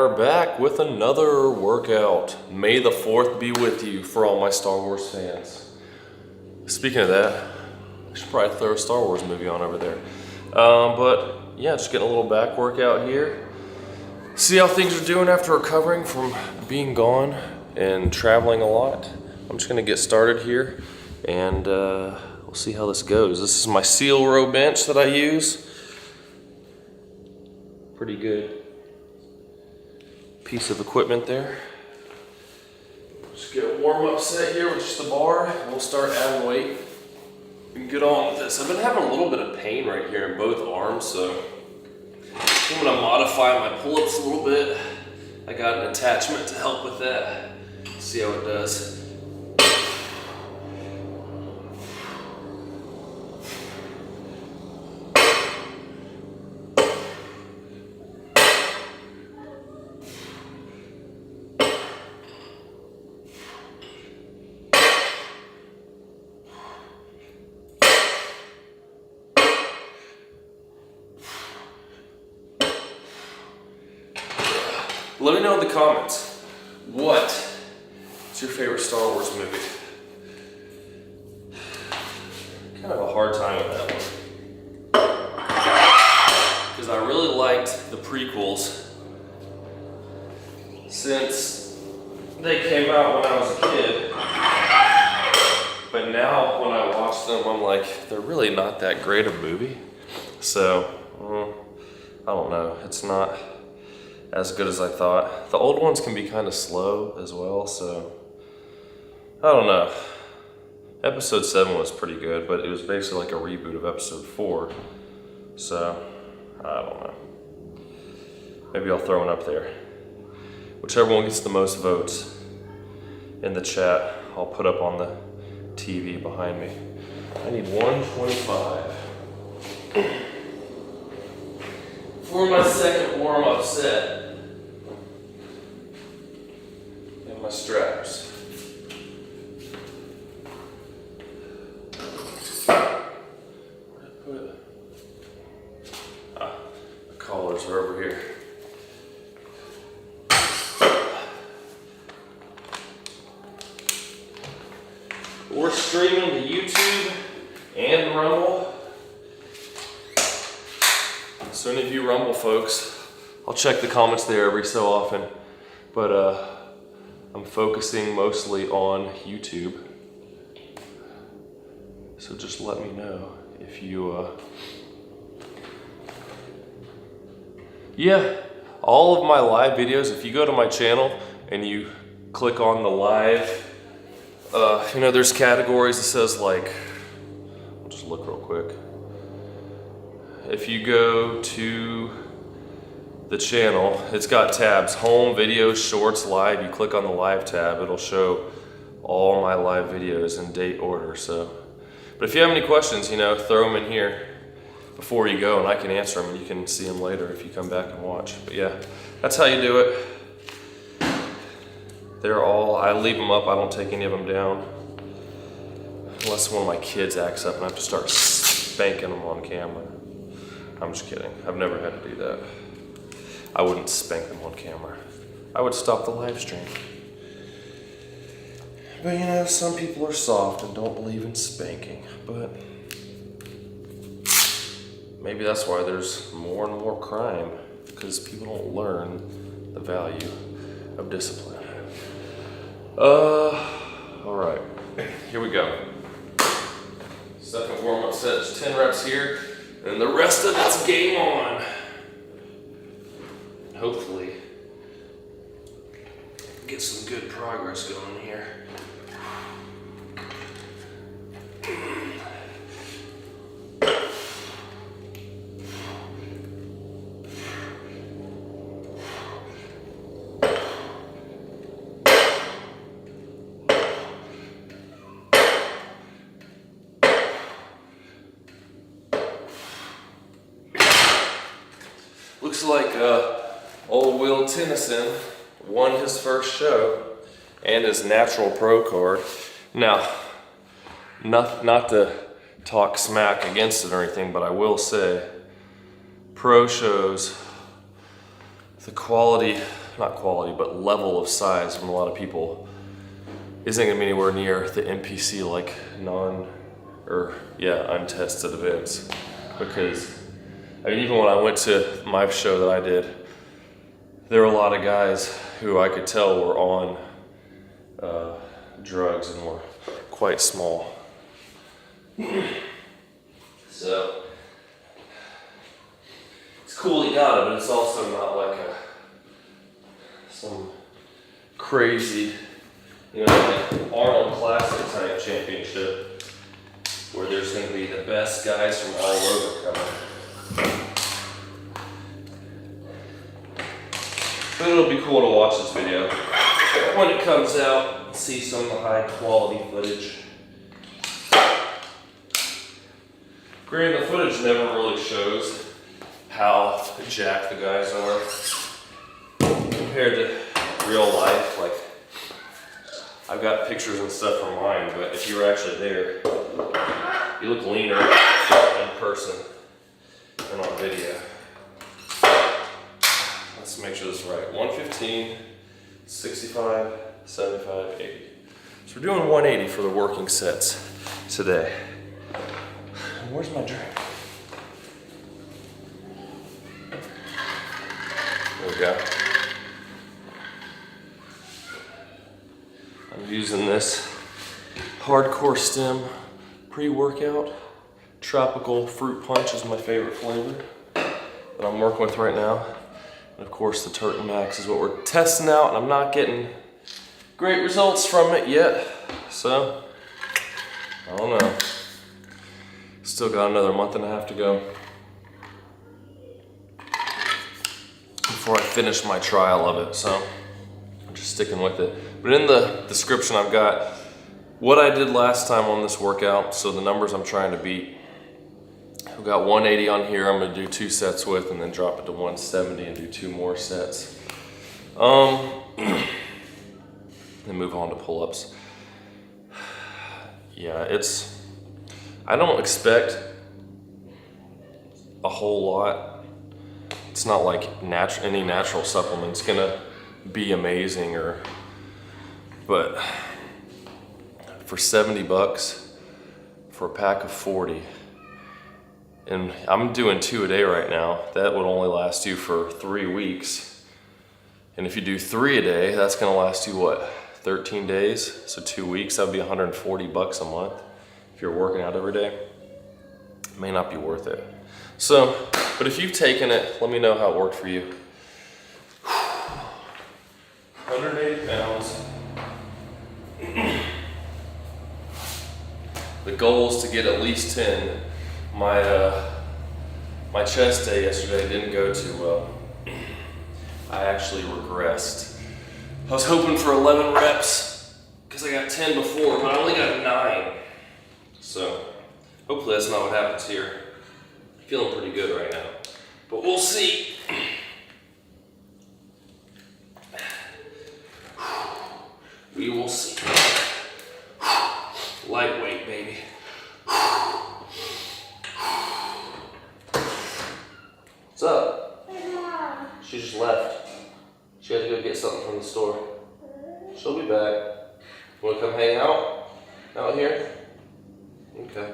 are back with another workout. May the 4th be with you for all my Star Wars fans. Speaking of that, I should probably throw a Star Wars movie on over there. But yeah, just getting a little back workout here. See how things are doing after recovering from being gone and traveling a lot. I'm just gonna get started here and we'll see how this goes. This is my seal row bench that I use. Pretty good piece of equipment there. Just get a warm-up set here with just the bar, and we'll start adding weight and get on with this. I've been having a little bit of pain right here in both arms, so I'm gonna modify my pull-ups a little bit. I got an attachment to help with that. See how it does. Let me know in the comments, what is your favorite Star Wars movie? Kind of a hard time with that one. Because I really liked the prequels since they came out when I was a kid. But now when I watch them, I'm like, they're really not that great a movie. So, I don't know, it's not as good as I thought. The old ones can be kind of slow as well, so I don't know. Episode 7 was pretty good, but it was basically like a reboot of episode 4. So, I don't know. Maybe I'll throw one up there. Whichever one gets the most votes in the chat, I'll put up on the TV behind me. I need 125. For my second warm-up set. My straps. The collars are over here. We're streaming to YouTube and Rumble. So any of you Rumble folks, I'll check the comments there every so often, but I'm focusing mostly on YouTube. So just let me know if you, yeah, all of my live videos, if you go to my channel and you click on the live, you know, there's categories that says like, I'll just look real quick. If you go to the channel, it's got tabs: home, videos, shorts, live. You click on the live tab, it'll show all my live videos in date order. So, but if you have any questions, you know, throw them in here before you go and I can answer them and you can see them later if you come back and watch. But yeah, that's how you do it. They're all, I leave them up, I don't take any of them down. Unless one of my kids acts up and I have to start spanking them on camera. I'm just kidding, I've never had to do that. I wouldn't spank them on camera. I would stop the live stream. But you know, some people are soft and don't believe in spanking, but maybe that's why there's more and more crime, because people don't learn the value of discipline. All right, here we go. Second warm-up set is 10 reps here, and the rest of it's game on. Hopefully get some good progress going here. Looks like old Will Tennyson won his first show and his natural pro card. Now, not to talk smack against it or anything, but I will say pro shows, the quality not quality, but level of size from a lot of people isn't gonna be anywhere near the NPC like untested events. Because, I mean, even when I went to my show that I did, there were a lot of guys who I could tell were on drugs and were quite small. So, it's cool he got it, but it's also not like some crazy, you know, like Arnold Classic type championship where there's going to be the best guys from all over coming. But it'll be cool to watch this video when it comes out and see some of the high quality footage. Granted, the footage never really shows how jacked the guys are compared to real life. Like, I've got pictures and stuff from mine, but if you were actually there, you look leaner in person than on video. Let's make sure this is right. 115, 65, 75, 80. So we're doing 180 for the working sets today. Where's my drink? There we go. I'm using this Hardcore Stem pre-workout. Tropical Fruit Punch is my favorite flavor that I'm working with right now. And of course the Turk Max is what we're testing out, and I'm not getting great results from it yet. So, I don't know. Still got another month and a half to go before I finish my trial of it, so I'm just sticking with it. But in the description I've got what I did last time on this workout, so the numbers I'm trying to beat. I've got 180 on here I'm gonna do 2 sets with, and then drop it to 170 and do 2 more sets. Then move on to pull-ups. Yeah, I don't expect a whole lot. It's not like any natural supplement's gonna be amazing, but for 70 bucks for a pack of 40, and I'm doing 2 a day right now, that would only last you for 3 weeks. And if you do 3 a day, that's gonna last you what, 13 days? So 2 weeks, that'd be 140 bucks a month. If you're working out every day, it may not be worth it. So, but if you've taken it, let me know how it worked for you. 180 pounds. The goal is to get at least 10. My chest day yesterday didn't go too well. I actually regressed. I was hoping for 11 reps because I got 10 before, but I only got 9. So hopefully that's not what happens here. I'm feeling pretty good right now, but we'll see. We will see. Lightweight, baby. What's up? She just left. She had to go get something from the store. She'll be back. Wanna come hang out here? Okay.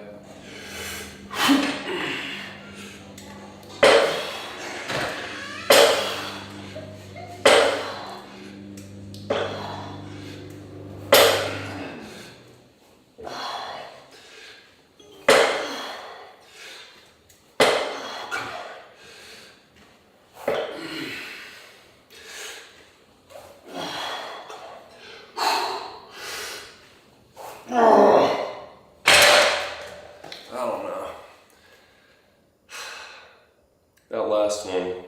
That last one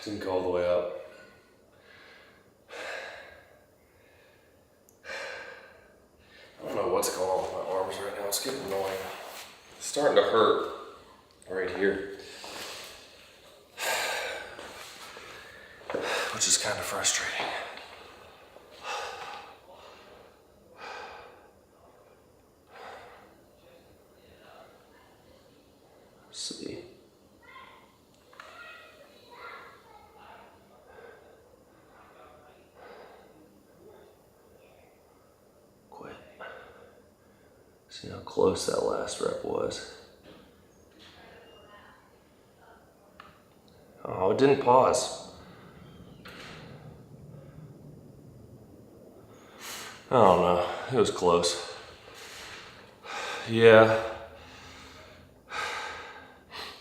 didn't go all the way up. I don't know what's going on with my arms right now. It's getting annoying. It's starting to hurt right here, which is kind of frustrating. See. See how close that last rep was. Oh, it didn't pause. I don't know, it was close. Yeah.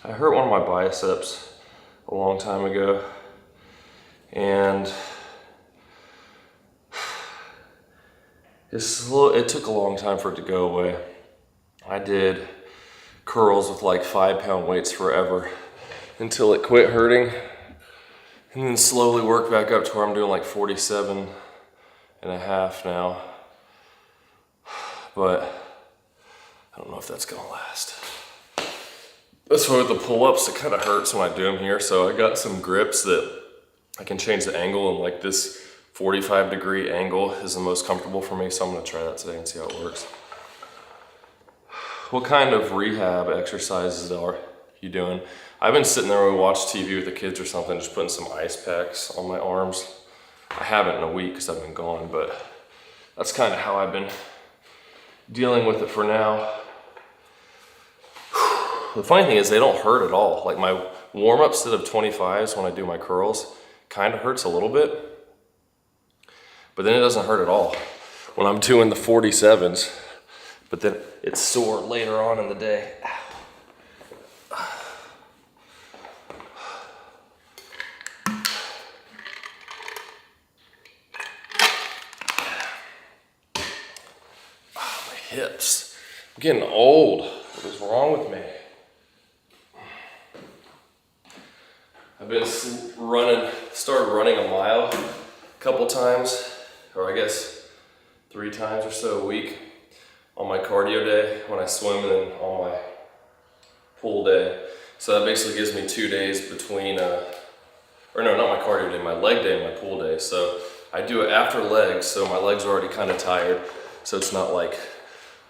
I hurt one of my biceps a long time ago, and it took a long time for it to go away. I did curls with like 5-pound weights forever until it quit hurting, and then slowly worked back up to where I'm doing like 47 and a half now. But I don't know if that's gonna last. That's why with the pull-ups, it kind of hurts when I do them here. So I got some grips that I can change the angle, and like this 45-degree angle is the most comfortable for me. So I'm gonna try that today and see how it works. What kind of rehab exercises are you doing? I've been sitting there when we watch TV with the kids or something, just putting some ice packs on my arms. I haven't in a week because I've been gone, but that's kind of how I've been dealing with it for now. The funny thing is they don't hurt at all. Like my warm-up set of 25s when I do my curls kind of hurts a little bit, but then it doesn't hurt at all when I'm doing the 47s, but then it's sore later on in the day. Oh, my hips. I'm getting old. What is wrong with me? I've been started running a mile a couple times, or I guess 3 times or so a week on my cardio day when I swim, and then on my pool day. So that basically gives me 2 days between, or no, not my cardio day, my leg day and my pool day. So I do it after legs, so my legs are already kind of tired. So it's not like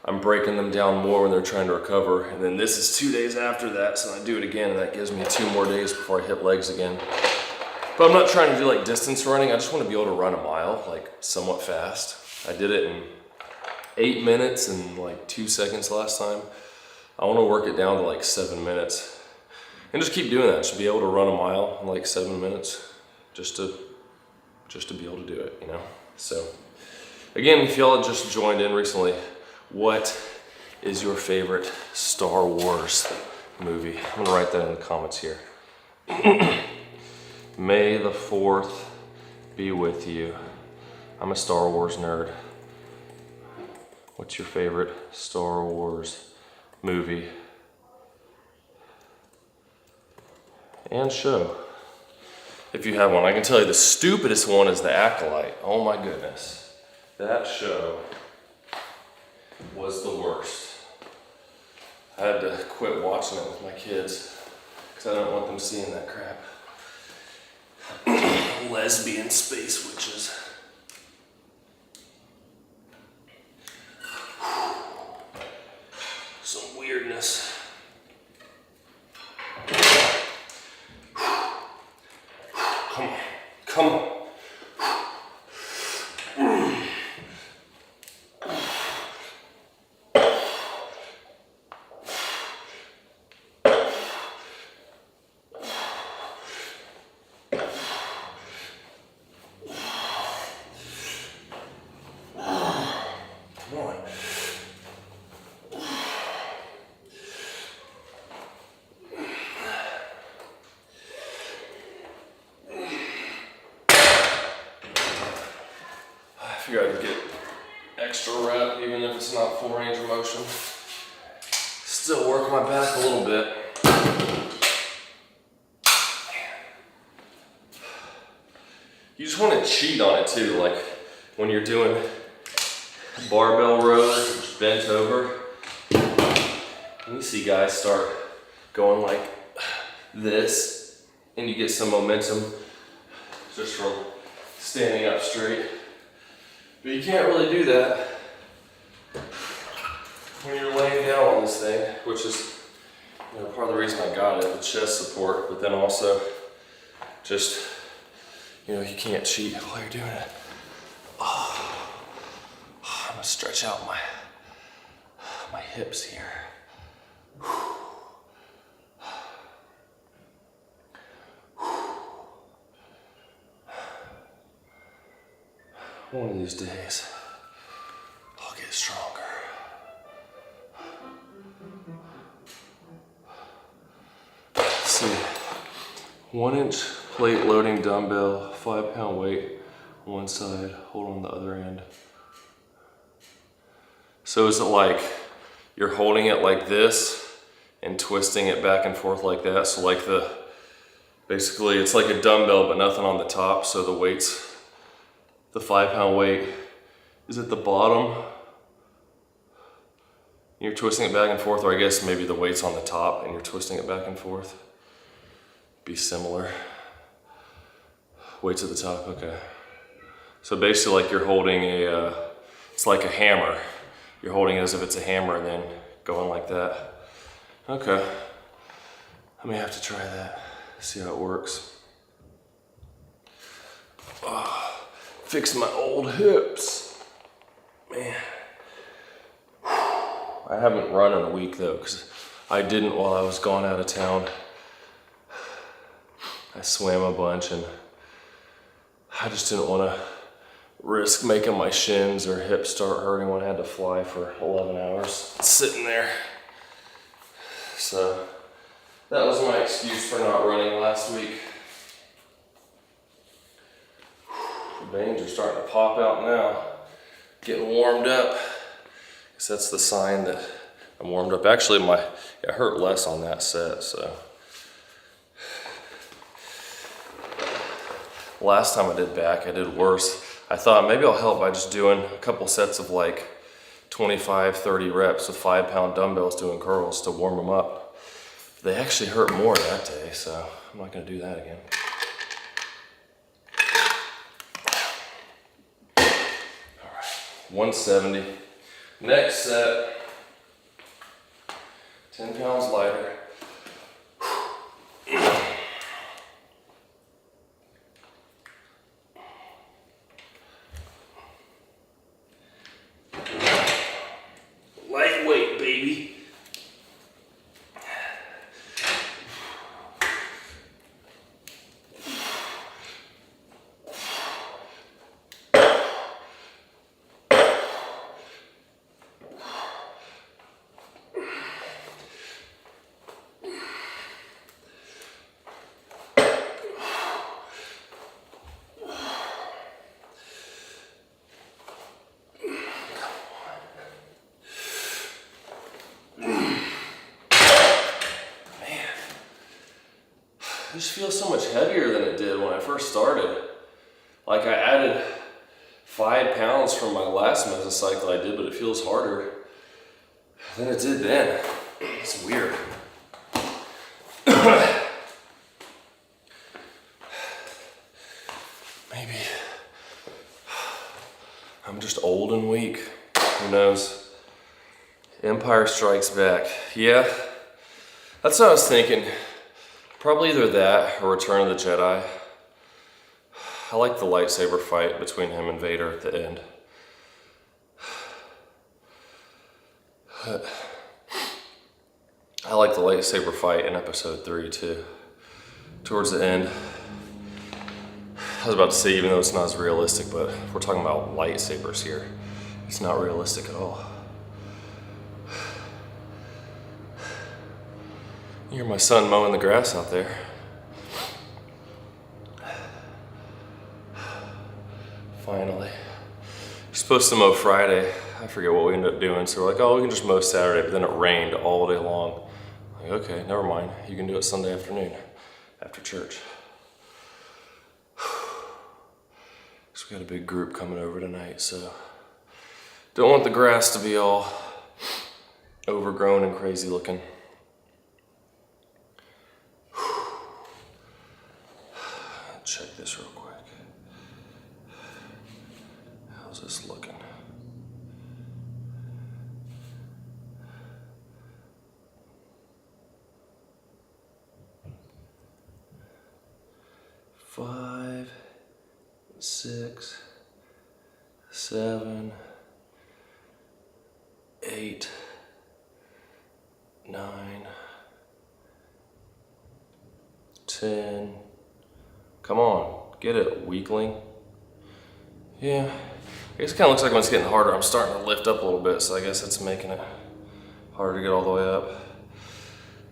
I'm breaking them down more when they're trying to recover. And then this is 2 days after that, so I do it again, and that gives me 2 more days before I hit legs again. But I'm not trying to do like distance running. I just want to be able to run a mile like somewhat fast. I did it in 8 minutes and like 2 seconds last time. I want to work it down to like 7 minutes and just keep doing that. Just be able to run a mile in like 7 minutes just to be able to do it, you know? So again, if y'all just joined in recently, what is your favorite Star Wars movie? I'm gonna write that in the comments here. May the 4th be with you. I'm a Star Wars nerd. What's your favorite Star Wars movie and show? If you have one, I can tell you the stupidest one is The Acolyte. Oh my goodness. That show was the worst. I had to quit watching it with my kids because I don't want them seeing that crap. Lesbian space witches. Some weirdness. Come on, come on. I figure I could get extra rep even if it's not full range of motion. Still work my back a little bit. You just want to cheat on it too, like when you're doing barbell rows, just bent over. And you see guys start going like this, and you get some momentum just from standing up straight. But you can't really do that when you're laying down on this thing, which is, you know, part of the reason I got it, the chest support, but then also just, you know, you can't cheat while you're doing it. Oh, I'm gonna stretch out my hips here. One of these days, I'll get stronger. Let's see, 1 inch plate loading dumbbell, 5-pound weight on one side, hold on the other end. So is it like you're holding it like this and twisting it back and forth like that? So like basically it's like a dumbbell but nothing on the top, so the weight's, the 5-pound weight is at the bottom. You're twisting it back and forth, or I guess maybe the weight's on the top and you're twisting it back and forth. Be similar. Weight's at the top, okay. So basically like you're holding it's like a hammer. You're holding it as if it's a hammer and then going like that. Okay, I may have to try that, see how it works. Fix my old hips. Man. I haven't run in a week though, because I didn't while I was gone out of town. I swam a bunch and I just didn't want to risk making my shins or hips start hurting when I had to fly for 11 hours sitting there. So that was my excuse for not running last week. The veins are starting to pop out now. Getting warmed up. Guess that's the sign that I'm warmed up. Actually, it hurt less on that set, so. Last time I did back, I did worse. I thought maybe I'll help by just doing a couple sets of like 25, 30 reps with 5-pound dumbbells doing curls to warm them up. They actually hurt more that day, so I'm not gonna do that again. All right, 170. Next set, 10 pounds lighter. Lightweight, baby. It just feels so much heavier than it did when I first started. Like I added 5 pounds from my last mesocycle I did, but it feels harder than it did then. It's weird. Maybe I'm just old and weak. Who knows? Empire Strikes Back. Yeah, that's what I was thinking. Probably either that or Return of the Jedi. I like the lightsaber fight between him and Vader at the end. I like the lightsaber fight in episode 3 too. Towards the end. I was about to say, even though it's not as realistic, but we're talking about lightsabers here. It's not realistic at all. You hear my son mowing the grass out there. Finally. We're supposed to mow Friday. I forget what we ended up doing, so we're like, oh, we can just mow Saturday, but then it rained all day long. Like, okay, never mind. You can do it Sunday afternoon after church. So we got a big group coming over tonight, so don't want the grass to be all overgrown and crazy looking. Check this real quick. How's this looking? Five, 6, 7, 8, 10. Come on, get it, weakling. Yeah, I guess it kind of looks like when it's getting harder, I'm starting to lift up a little bit, so I guess it's making it harder to get all the way up.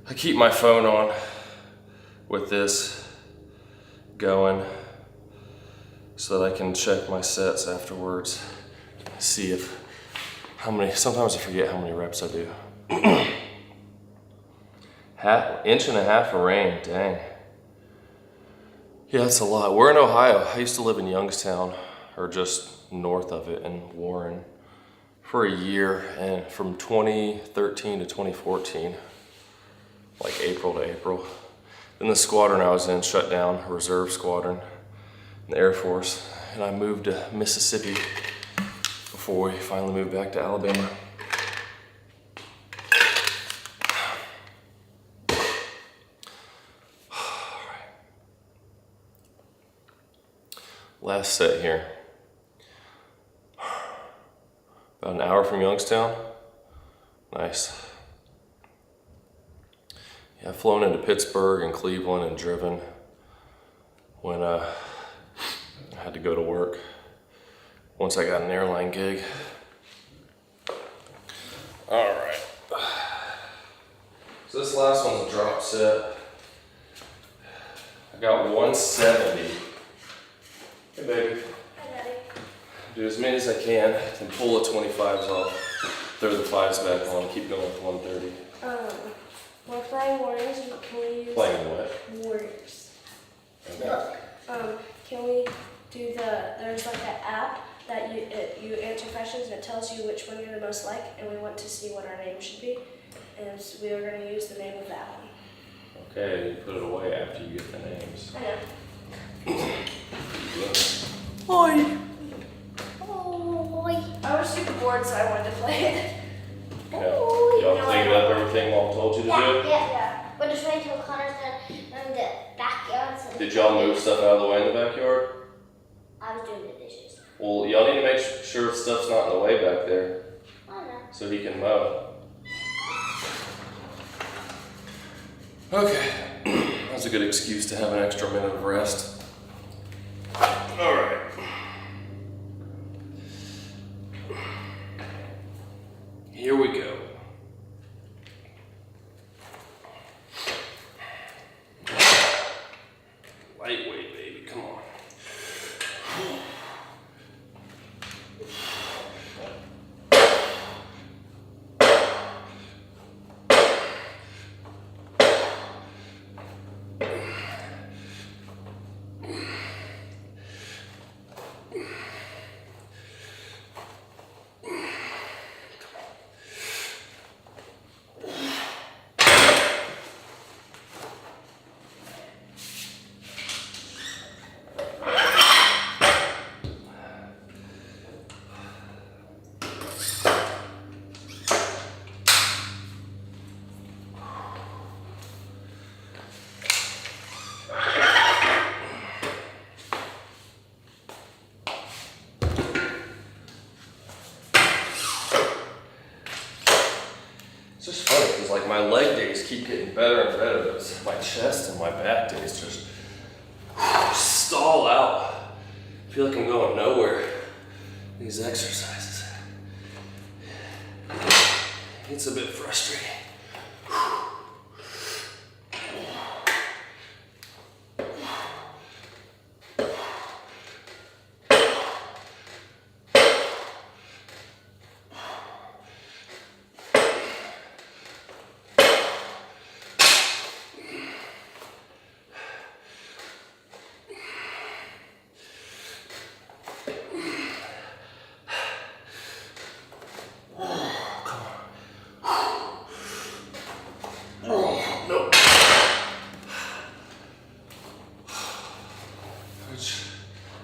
I keep my phone on with this going so that I can check my sets afterwards. See if, sometimes I forget how many reps I do. Inch and a half of rain, dang. Yeah, that's a lot. We're in Ohio. I used to live in Youngstown, or just north of it in Warren, for a year, and from 2013 to 2014, like April to April. Then the squadron I was in shut down, a reserve squadron in the Air Force, and I moved to Mississippi before we finally moved back to Alabama. Last set here. About an hour from Youngstown. Nice. Yeah, I've flown into Pittsburgh and Cleveland and driven when I had to go to work once I got an airline gig. All right. So this last one's a drop set. I got 170. Hey baby. Hi Daddy. Do as many as I can and pull the 25s off. Throw the 5s back on, keep going with 130. We're playing Warriors, and can we use... Playing what? Warriors. Okay. Can we do there's like an app that you answer questions and it tells you which one you're the most like, and we want to see what our name should be. And so we are going to use the name of that one. Okay, you put it away after you get the names. I know. Oi! Oi! I was super bored, so I wanted to play it. Okay. Y'all cleaned up everything Mom told you to do? Yeah. We're just waiting until Connor's done in the backyard. So Did y'all move stuff out of the way in the backyard? I was doing the dishes. Well, y'all need to make sure stuff's not in the way back there I know. so he can mow. Okay, that's a good excuse to have an extra minute of rest. All right. Here we go. Lightweight, baby, come on. It's just funny because like my leg days keep getting better and better, but it's my chest and my back days just stall out. I feel like I'm going nowhere. These exercises. It's a bit frustrating.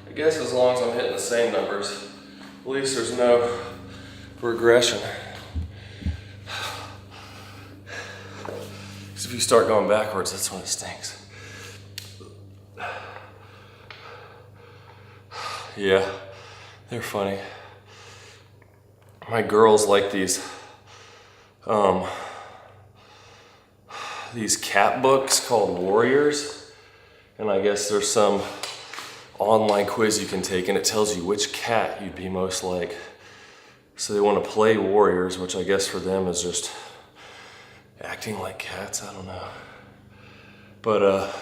I guess as long as I'm hitting the same numbers, at least there's no regression. Because if you start going backwards, that's when it stinks. Yeah, they're funny. My girls like these cap books called Warriors. And I guess there's some online quiz you can take and it tells you which cat you'd be most like. So they want to play warriors, which I guess for them is just acting like cats, I don't know. But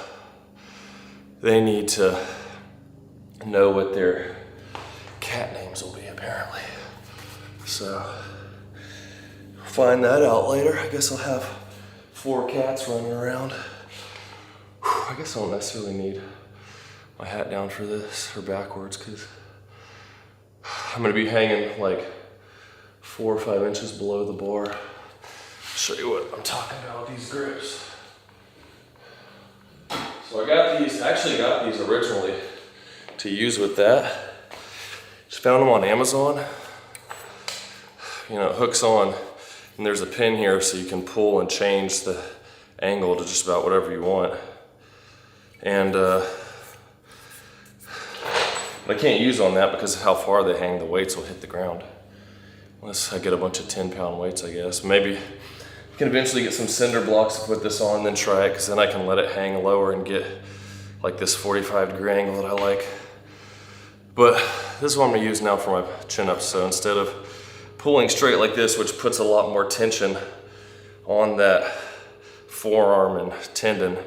they need to know what their cat names will be apparently. So find that out later. I guess I'll have 4 cats running around. I guess I don't necessarily need my hat down for this or backwards because I'm gonna be hanging like 4 or 5 inches below the bar. Show you what I'm talking about with these grips. So I actually got these originally to use with that. Just found them on Amazon. You know, it hooks on and there's a pin here so you can pull and change the angle to just about whatever you want. And I can't use on that because of how far they hang, the weights will hit the ground. Unless I get a bunch of 10-pound weights, I guess. Maybe I can eventually get some cinder blocks to put this on and then try it, because then I can let it hang lower and get like this 45-degree angle that I like. But this is what I'm gonna use now for my chin-ups. So instead of pulling straight like this, which puts a lot more tension on that forearm and tendon,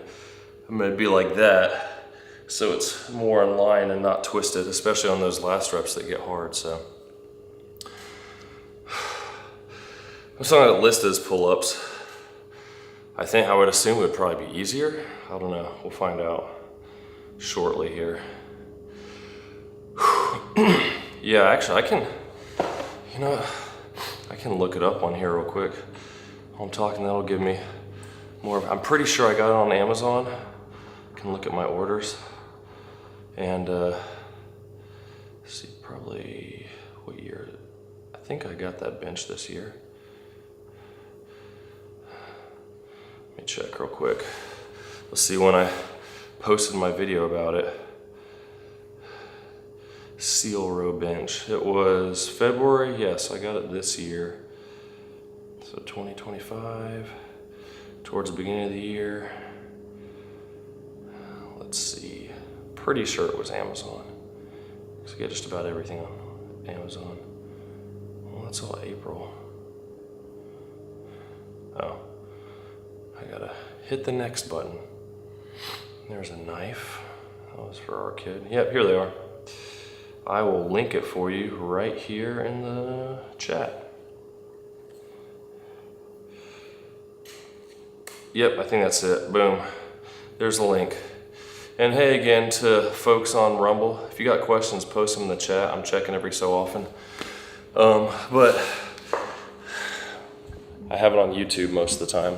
I'm gonna be like that. So it's more in line and not twisted, especially on those last reps that get hard, so. I'm still gonna list as pull-ups. I would assume it would probably be easier. I don't know, we'll find out shortly here. Yeah, actually I can, I can look it up on here real quick. While I'm talking, that'll give me more. I'm pretty sure I got it on Amazon. I can look at my orders. And see, probably what year? I think I got that bench this year. Let me check real quick. Let's see when I posted my video about it. Seal row bench. It was February. Yes, I got it this year. So 2025, towards the beginning of the year. Let's see. Pretty sure it was Amazon. So I get just about everything on Amazon. Well, that's all April. Oh, I gotta hit the next button. There's a knife. That was for our kid. Yep, here they are. I will link it for you right here in the chat. Yep, I think that's it. Boom. There's the link. And hey, again, to folks on Rumble, if you got questions, post them in the chat. I'm checking every so often. But I have it on YouTube most of the time.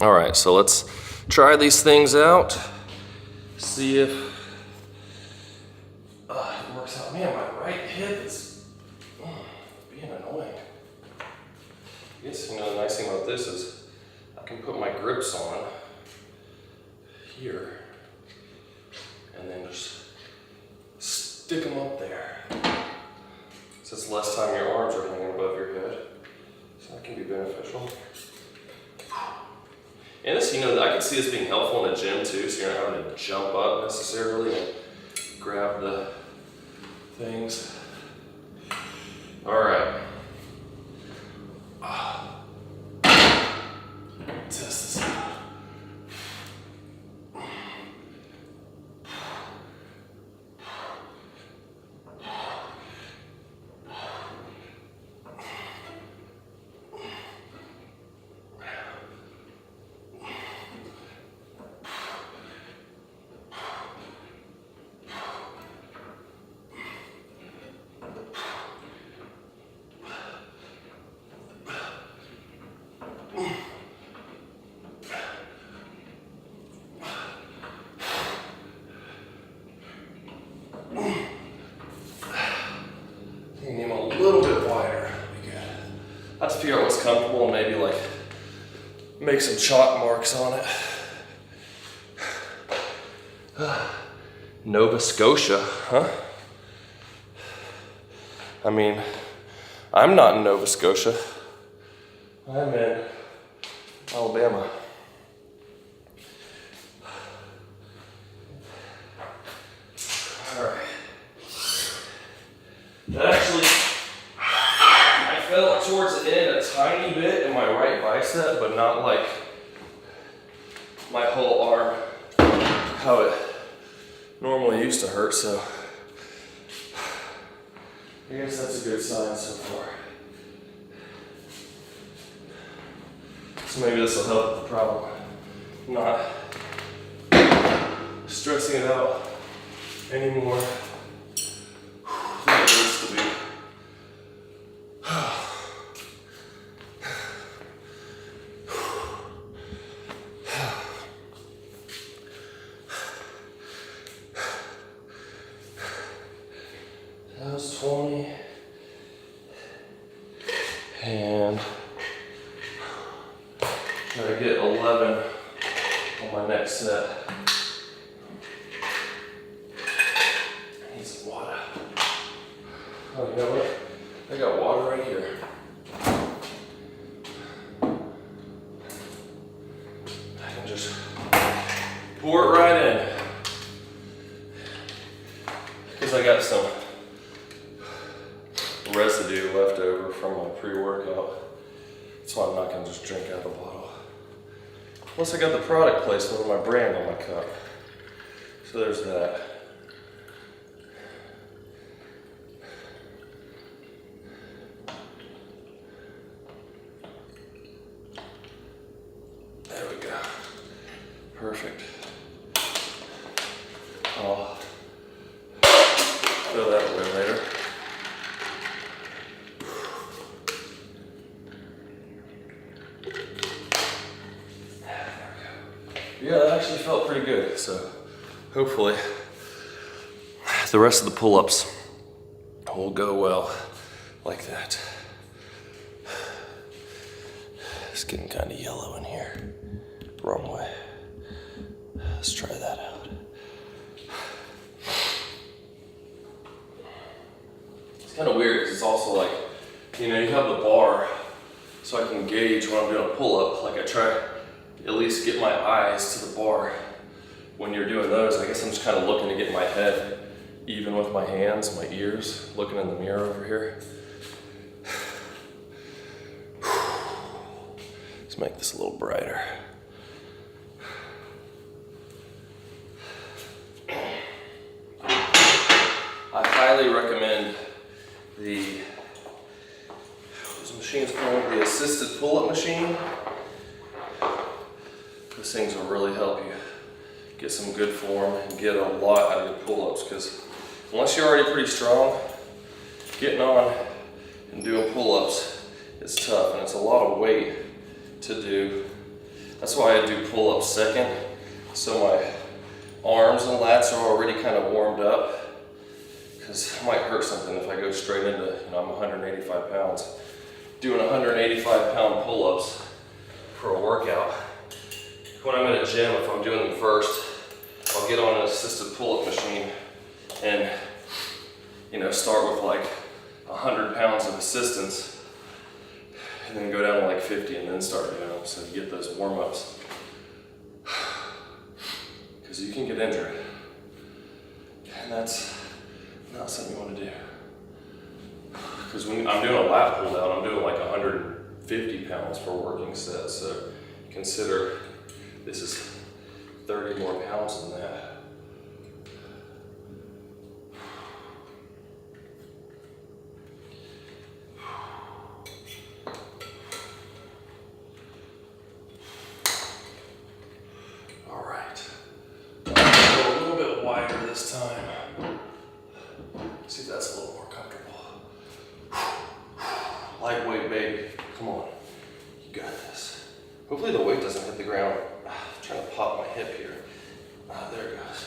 All right, so let's try these things out. See if it works out. Man, my right hip is being annoying. I guess, the nice thing about this is I can put my grips on here and then just stick them up there. So it's less time your arms are hanging above your head. So that can be beneficial. And this, I can see this being helpful in a gym too, so you're not having to jump up necessarily and grab the things. All right. Test this out. To figure out what's comfortable and maybe like make some chalk marks on it. Nova Scotia, huh? I mean, I'm not in Nova Scotia. I'm in Alabama. set, but not like my whole arm, how it normally used to hurt, so I guess that's a good sign so far. So maybe this will help with the problem. Not stressing it out anymore than it needs to be. That was 20. And try to get 11 on my next set. I need some water. Oh, you know what? I got water right here. I can just pour it right in. Because I got some residue left over from my pre-workout. That's why I'm not gonna just drink out of the bottle. Plus I got the product placement of my brand on my cup. So there's that. There we go. Perfect. I'll throw that away later. Yeah, that actually felt pretty good, so hopefully the rest of the pull-ups will go well like that. It's getting kind of yellow in here. Wrong way. Let's try that out. It's kind of weird because it's also like, you know, you have the bar so I can gauge when I'm doing a pull-up. Like I try at least get my eyes to the bar when you're doing those. I guess I'm just kind of looking to get my head even with my hands, my ears, looking in the mirror over here. Let's make this a little brighter. I highly recommend this machine's called the assisted pull-up machine. These things will really help you get some good form and get a lot out of your pull-ups, because unless you're already pretty strong, getting on and doing pull-ups is tough, and it's a lot of weight to do. That's why I do pull-ups second, so my arms and lats are already kind of warmed up, because it might hurt something if I go straight into, you know, I'm 185 pounds. Doing 185 pound pull-ups for a workout. When I'm at a gym, if I'm doing them first, I'll get on an assisted pull-up machine and, you know, start with like 100 pounds of assistance and then go down to like 50 and then start doing them, so you get those warm-ups. Because you can get injured, and that's not something you want to do. Because when I'm doing a lat pull down, I'm doing like 150 pounds per working set, so consider this is 30 more pounds than that. All right, I'll go a little bit wider this time. See if that's a little more comfortable. Lightweight, baby. Come on. You got this. Hopefully the weight doesn't hit the ground. I'm trying to pop my hip here. There it goes.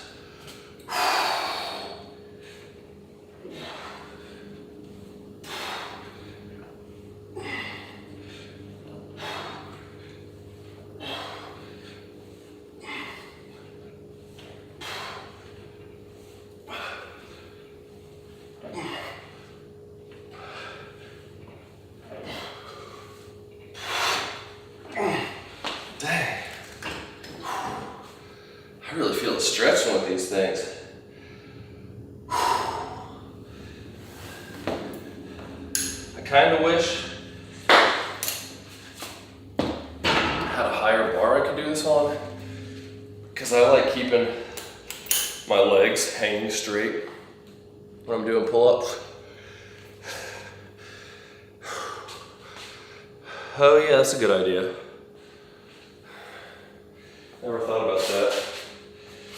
Dang. I really feel it stretching with these things. I kind of wish hanging straight when I'm doing pull-ups. Oh yeah, that's a good idea. Never thought about that.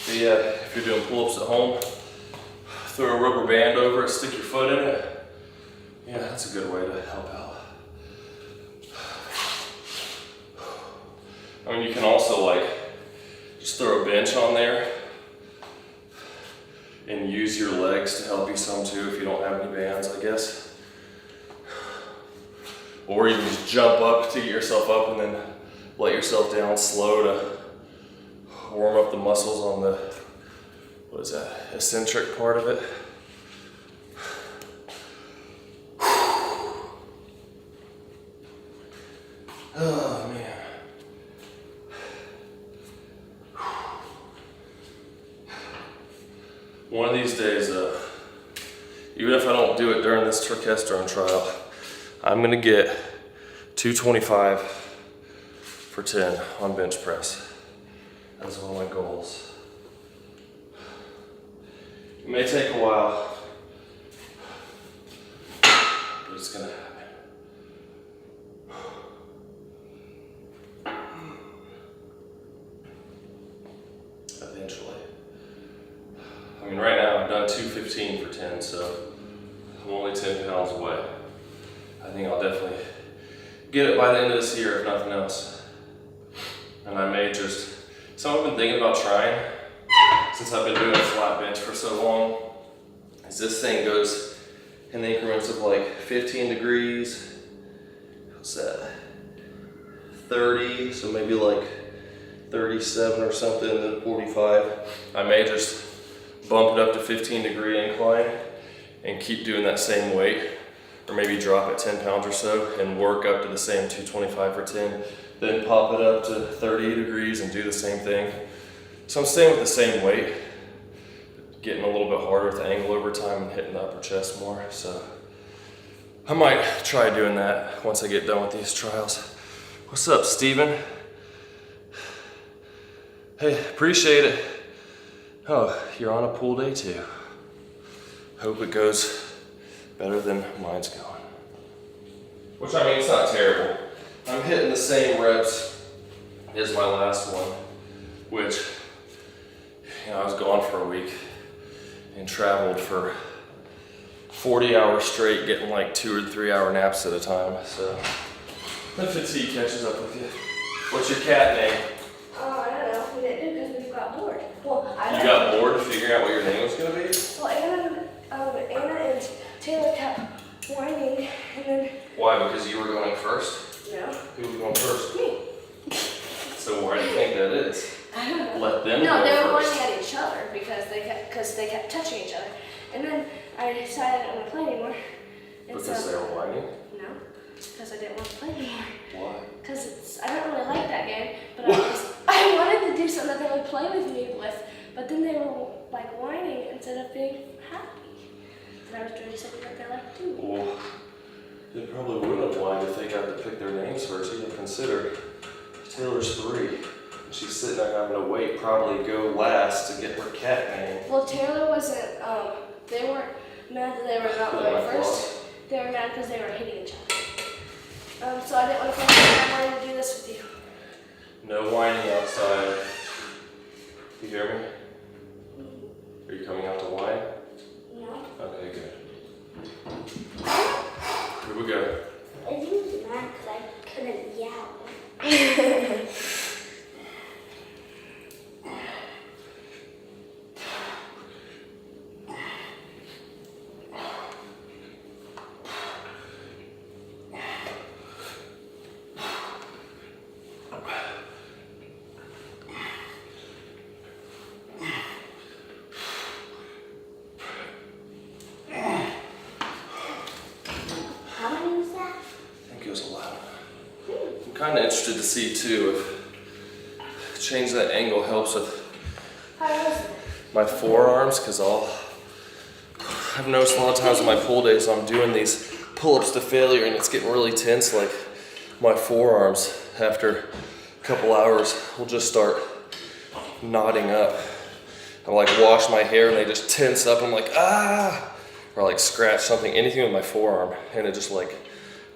But yeah, if you're doing pull-ups at home, throw a rubber band over it, stick your foot in it. Yeah, that's a good way to help out. I mean, you can also like, just throw a bench on there and use your legs to help you some too if you don't have any bands, I guess. Or you can just jump up to get yourself up and then let yourself down slow to warm up the muscles on the, what is that, eccentric part of it. Oh man. One of these days, even if I don't do it during this Turkesterone trial, I'm gonna get 225 for 10 on bench press. That's one of my goals. It may take a while, but it's gonna happen. Eventually. I mean, right now I've done 215 for 10, so I'm only 10 pounds away. I think I'll definitely get it by the end of this year, if nothing else. And I may just, something I've been thinking about trying, since I've been doing a flat bench for so long, is this thing goes in increments of like 15 degrees, what's that, 30, so maybe like 37 or something, and then 45. I may just bump it up to 15-degree incline and keep doing that same weight, or maybe drop it 10 pounds or so and work up to the same 225 for 10, then pop it up to 30 degrees and do the same thing. So I'm staying with the same weight, getting a little bit harder with the angle over time and hitting the upper chest more. So I might try doing that once I get done with these trials. What's up, Steven? Hey, appreciate it. Oh, you're on a pool day too. Hope it goes better than mine's going. Which, I mean, it's not terrible. I'm hitting the same reps as my last one, which, you know, I was gone for a week and traveled for 40 hours straight, getting like 2 or 3 hour naps at a time. So the fatigue catches up with you. What's your cat name? Oh, I don't know. We didn't do because we got bored. Well, You got bored figuring out what your name was gonna be? Well, Anna and Taylor kept whining, and then. Why? Because you were going first? No. Who was going first? Me. So why do you think that is? I don't know. Let them No, go they were first. whining at each other because they kept touching each other, and then I decided I didn't want to play anymore. And Because they were whining? No, because I didn't want to play anymore. Why? Because I don't really like that game, but I wanted to do something that they would play with me with, but then they were like whining instead of being happy. And I was doing something that they like too. Well, they probably wouldn't have whined if they got to pick their names first. You have to consider Taylor's 3. And she's sitting there having to wait, probably go last to get her cat name. Well, Taylor wasn't, they weren't mad that they were not going first. They were mad because they were hitting each other. So I didn't want to play, I wanted to do this with you. No whining outside. You hear me? Are you coming out to whine? No. Okay, good. Here we go. I think he was mad because I couldn't yell. How many was that? I think it was 11. I'm kind of interested to see too if change that angle helps with How was it? my forearms, because I've noticed a lot of times on my pull days I'm doing these pull-ups to failure and it's getting really tense, like my forearms after a couple hours will just start knotting up. I like wash my hair and they just tense up. I'm like, ah, or like scratch something, anything with my forearm, and it just like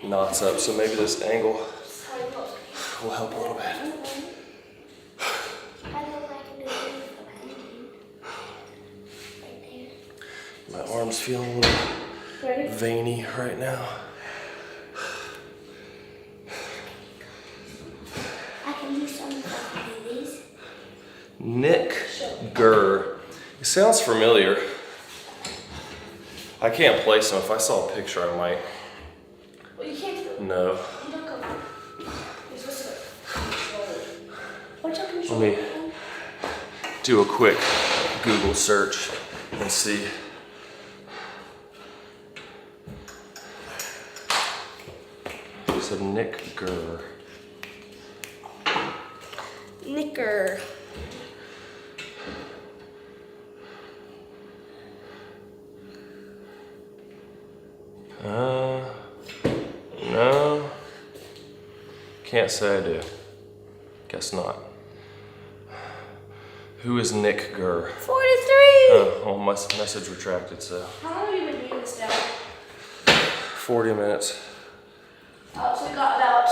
knots up. So maybe this angle will help a little bit. My arms feel a little veiny right now. I can do some of these. Nick Gurr. It sounds familiar. I can't place him. If I saw a picture, I might. Well, you can't do it. No. You don't go. You're supposed to control it. What's your control? Let me do a quick Google search and see. He said Nick Gurr. Nicker. No. Can't say I do. Guess not. Who is Nick Gurr? 43! Oh, my message retracted, so. How long have you been doing this now? 40 minutes. Oh, so we got about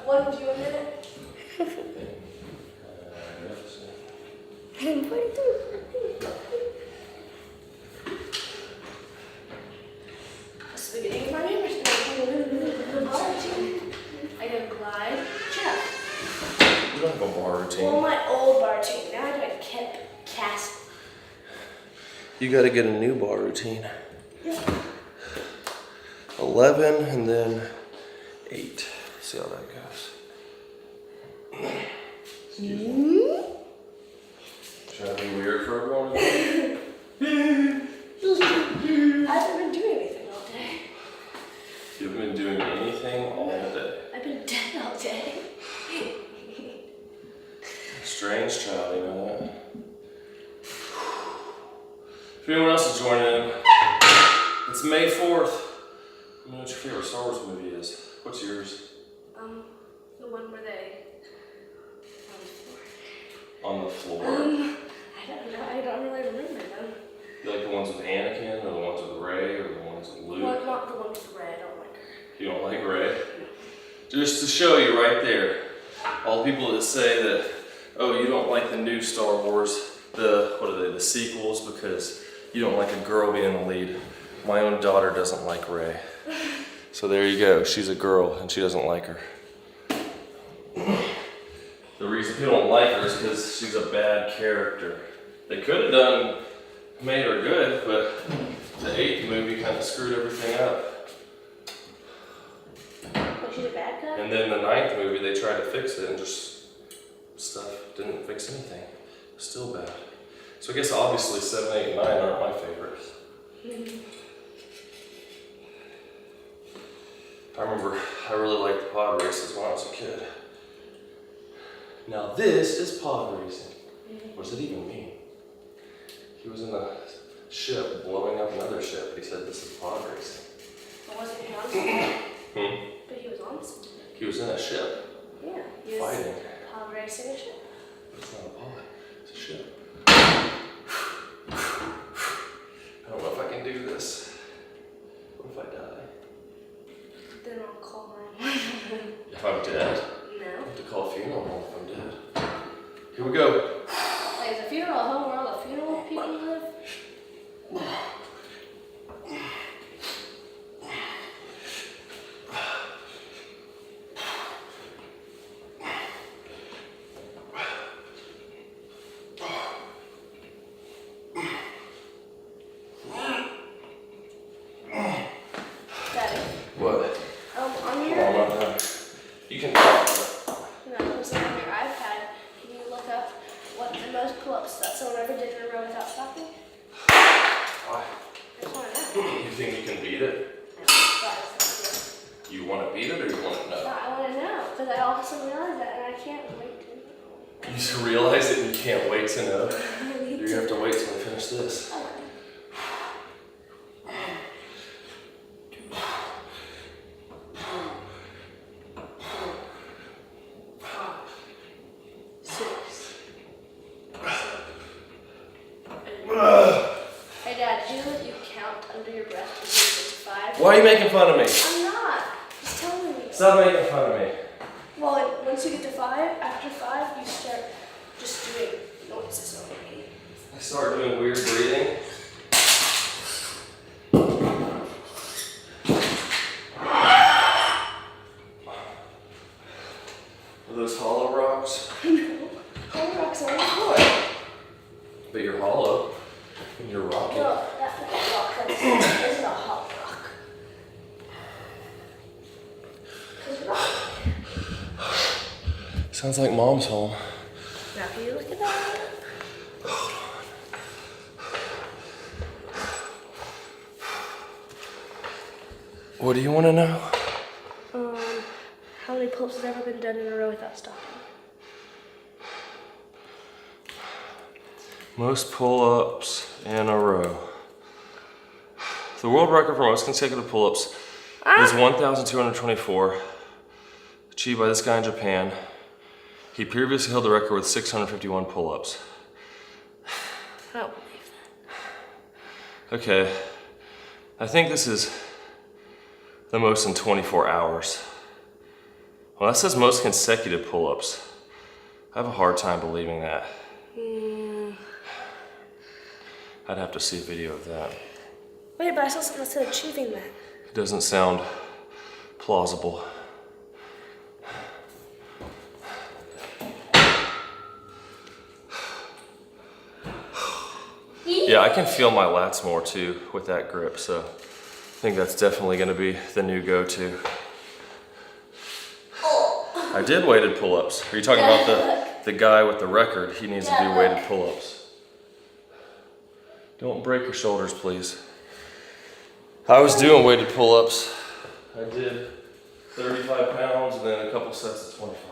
one view a minute. 43. That's the beginning of my numbers. I go glide, chin up. You don't have a bar routine. Well, my old bar routine. Now I do a cast. You gotta get a new bar routine. 11 and then 8. See how that goes. Excuse me. Should I be weird for everyone? I haven't been doing anything all day. You've been doing anything all day. I've been dead all day. Strange child, you know that? If anyone else is joining in, it's May 4th. You know what your favorite Star Wars movie is? What's yours? The one where they On the floor. I don't know. I don't really remember them. You like the ones with Anakin, or the ones with Rey, or the ones with Luke? Not the one with Ray. I don't like her. You don't like Rey? Just to show you right there, all the people that say that, oh, you don't like the new Star Wars, the sequels, because you don't like a girl being the lead. My own daughter doesn't like Rey. So there you go, she's a girl and she doesn't like her. The reason people don't like her is because she's a bad character. They could have made her good, but the 8th movie kind of screwed everything up. But she's a bad guy? And then the 9th movie, they tried to fix it and just stuff didn't fix anything. Still bad. So I guess obviously 7, 8, and 9 aren't my favorites. I remember I really liked the pod races when I was a kid. Now this is pod racing. What does it even mean? He was in a ship blowing up another ship. He said this is pod racing. But wasn't he on something? But he was on something. He was in a ship. Yeah. He was Fighting. pod racing a ship. But it's not a pod, it's a ship. I don't know if I can do this. What if I die? Then I'll call 911. If I'm dead? No. I have to call a funeral home if I'm dead. Here we go. Like, is a funeral home where all the funeral people live? Daddy. What? On Oh, your, I'm not done. You can talk. it's like on your iPad, can you look up what the most pull-ups that someone ever did in a row without stopping? Why? I just want to know. You think you can beat it? No, but You want to beat it or you want to know? I want to know, because I all of a sudden realized that and I can't wait to know. You just realize it and you can't wait to know. I need You're going to have to wait till I finish this. Oh. 6. do it, you count under your breath until you get to 5. Why are you making fun of me? I'm not. Just telling you. Stop making fun of me. Well, once you get to 5, after 5, you start just doing noises only. I start doing weird breathing. Are those hollow rocks? No. Hollow rocks on the floor. But you're hollow. And you're rocking. No, that's not a rock. This is a hollow rock. Because rock. Sounds like Mom's home. Now can you look at that? What do you want to know? How many pull-ups have ever been done in a row without stopping? Most pull-ups in a row. The world record for most consecutive pull-ups is 1,224, achieved by this guy in Japan. He previously held the record with 651 pull-ups. I don't believe that. Okay, I think this is the most in 24 hours. Well, that says most consecutive pull-ups. I have a hard time believing that. I'd have to see a video of that. Wait, but I saw something that said achieving that. It doesn't sound plausible. Yeah, I can feel my lats more too with that grip, so I think that's definitely gonna be the new go-to. I did weighted pull-ups. Are you talking about the guy with the record? He needs to do weighted pull-ups. Don't break your shoulders, please. I was doing weighted pull-ups. I did 35 pounds and then a couple sets of 25.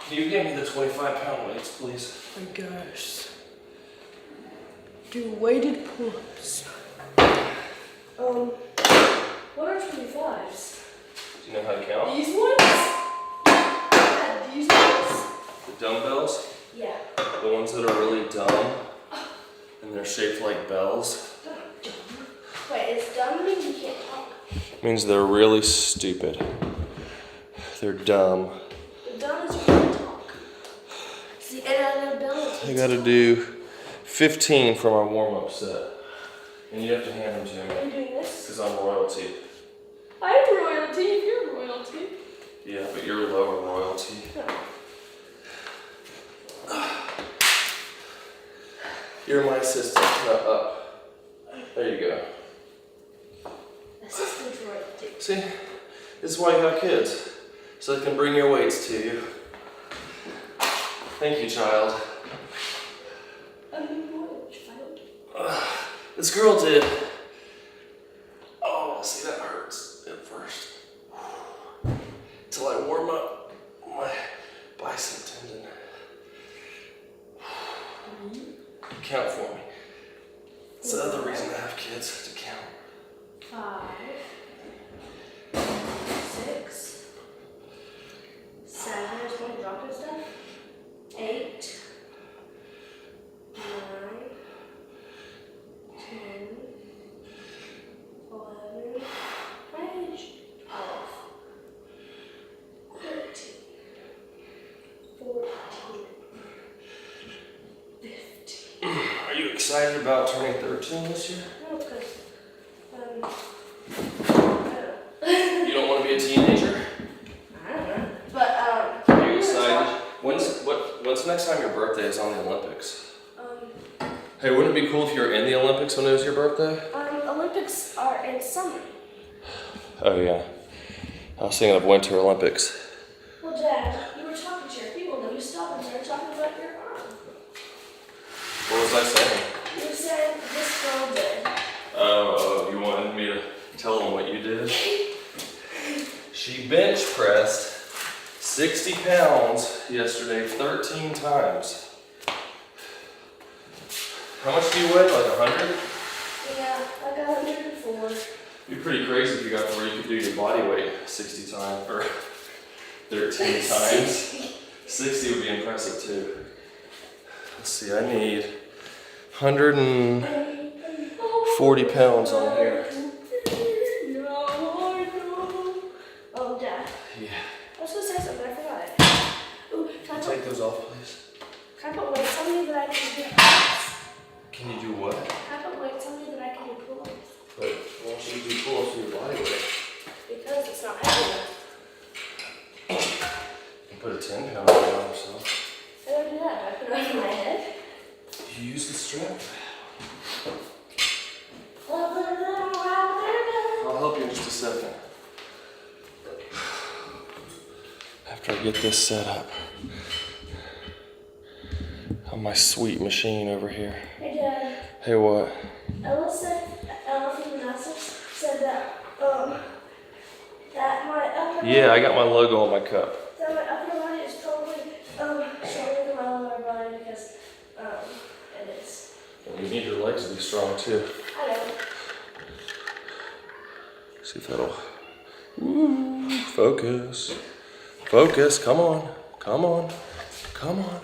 Can you give me the 25-pound weights, please? I guess. Do weighted pull-ups. What are 25s? Do you know how to count? These ones? Yeah, these ones? The dumbbells? Yeah. The ones that are really dumb and they're shaped like bells? They're not dumb. Wait, it's dumb means you can't talk. Means they're really stupid. They're dumb. The dumb is you can't talk. It's the inability. I gotta do 15 for my warm-up set. And you have to hand them to Are me. you doing this? Because I'm royalty. I'm royalty if you're royalty. Yeah, but you're lower royalty. No. You're my assistant, not up. There you go. Assistant royalty. See, this is why you have kids. So they can bring your weights to you. Thank you, child. This girl did. Oh, see, that hurts at first. Till I warm up my bicep tendon. Count for me. It's the other reason I have kids, to count. 5, 6, 7. There's one drop and stuff. 8, 9, 10, 11, 12, 13, 14, 15. Are you excited about turning 13 this year? No, because, You don't want to be a teenager? I don't know. But, Are you excited? When's the next time your birthday is on the Olympics? Hey, wouldn't it be cool if you were in the Olympics when it was your birthday? Olympics are in summer. Oh yeah. I was thinking of Winter Olympics. Well, Dad, you were talking to your people, then you stopped and started talking about your arm. What was I saying? You said this girl did. Oh, you wanted me to tell them what you did? She bench pressed 60 pounds yesterday 13 times. How much do you weigh? Like 100? Yeah, I got 104. It'd be pretty crazy if you got to where you could do your body weight 60 times, or 13 times. 60 would be impressive too. Let's see, I need 140 pounds on here. Oh, Dad. Yeah. I was gonna say something, I forgot it. Ooh, can I Take put, those off, please. can I put weights on me that I can do? Can you do what? Can I put weights on me that I can do pull-ups? But why don't you do pull-ups with your body weight? Because it's not heavy enough. You can put a 10-pound weight on yourself. I don't do that. Do I put it on my head? You use the strap. I'll help you in just a second. After I get this set up on my sweet machine over here. Hey, Dad. Hey, what? Ella from gymnastics said that my upper Yeah, I got my logo on my cup. that my upper body is probably stronger than my lower body because it is. You need your legs to be strong too. I know. See if that'll. Ooh, focus. Focus. Come on. Come on. Come on.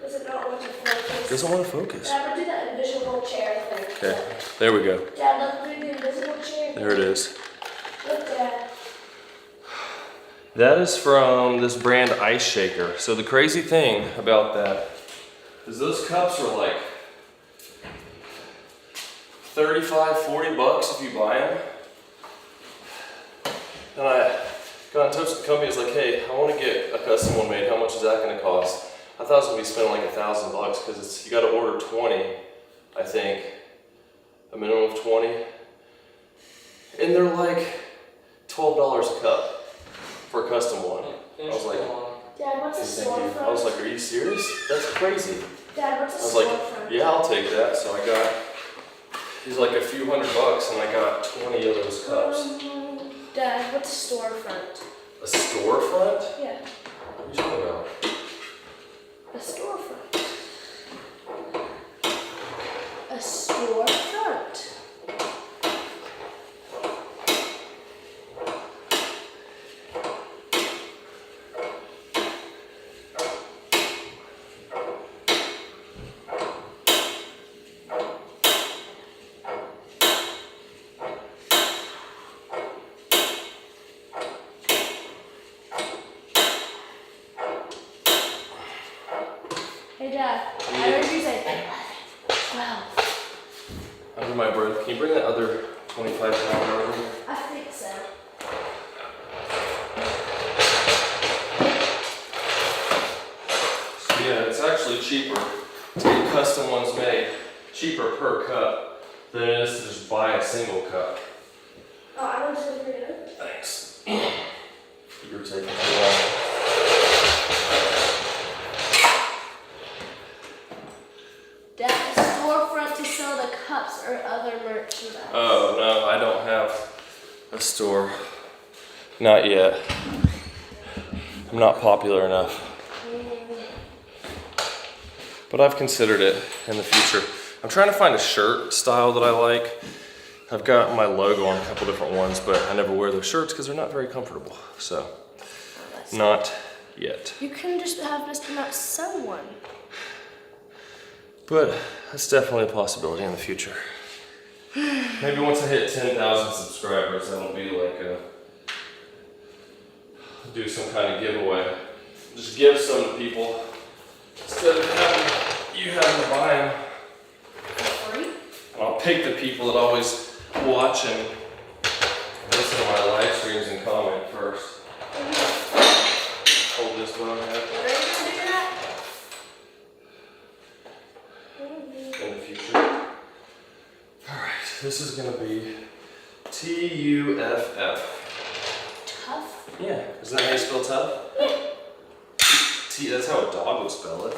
Does it not want to focus? Doesn't want to focus. Dad, we'll do that invisible chair thing. Okay. There we go. Dad, let's do the invisible chair. There it is. Look, Dad. That is from this brand Ice Shaker. So the crazy thing about that is those cups are like 35, 40 bucks if you buy them. And I got in touch with the company. I was like, hey, I want to get a custom one made. How much is that going to cost? I thought it was going to be spending like $1,000 because you got to order 20, I think, a minimum of 20. And they're like $12 a cup for a custom one. I was like, Dad, what's a thank you. storefront? I was like, are you serious? That's crazy. Dad, what's a I was storefront? like, yeah, I'll take that. So I got, he's like a few $100 and I got 20 of those cups. Dad, what's a storefront? A storefront? Yeah, What are you talking about? a storefront. A storefront. Hey, Dad, I heard you say 12. Under my breath. Can you bring that other 25-pound over here? I think so. So yeah, it's actually cheaper to get custom ones made, cheaper per cup, than it is to just buy a single cup. Oh, I want to bring it up. Thanks. You're taking too long. Dad, a storefront to sell the cups or other merchandise. Oh no, I don't have a store. Not yet. I'm not popular enough. But I've considered it in the future. I'm trying to find a shirt style that I like. I've got my logo on a couple different ones, but I never wear those shirts because they're not very comfortable. So, not yet. You can just have Mr. Matt sew one. But that's definitely a possibility in the future. Maybe once I hit 10,000 subscribers, then it'll be like do some kind of giveaway. Just give some to people instead of you having to buy them. For free? And I'll pick the people that always watch and listen to my live streams and comment first. Hold this one I have. What are you going to do that? In the future. Alright, this is gonna be TUFF. Tough? Yeah, isn't that how you spell tough? Yeah. That's how a dog would spell it.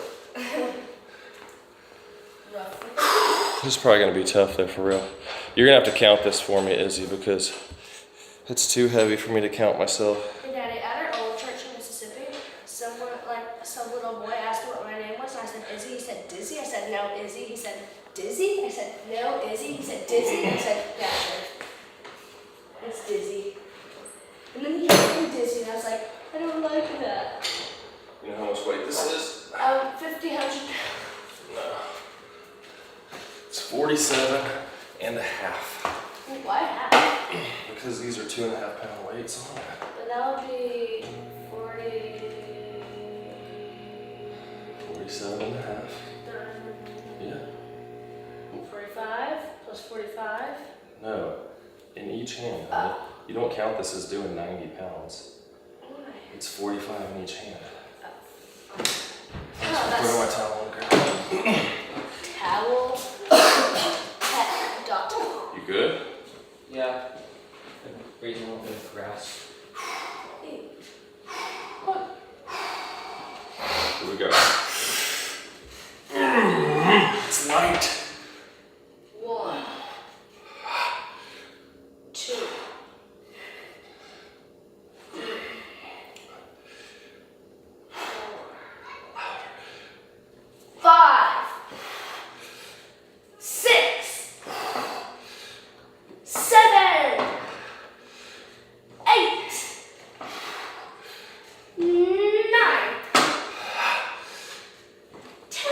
Roughly. This is probably gonna be tough though, for real. You're gonna have to count this for me, Izzy, because it's too heavy for me to count myself. Hey, Daddy, at our old church in Mississippi, some little boy asked what my name was, and I said Izzy. He said Dizzy. I said no, Izzy. He said Dizzy. I said no, Izzy. He said Dizzy. I said yeah, sure. It's Dizzy. And then he called me Dizzy, and I was like, I don't like that. You know how much weight this is? 50, 100 pounds. No. 47.5. Why half? Because these are 2.5 pound weights on it. But that would be 40. 47.5. Yeah. 45 plus 45. No, in each hand. Honey. You don't count this as doing 90 pounds. Why? It's 45 in each hand. Oh, Where do my towel, girl? Towel. Pec.com. You good? Yeah. I'm raising a little bit of grass. Here we go. It's light. 1, 2, 3, 4, 5, 6, 7, 8, 9, 10.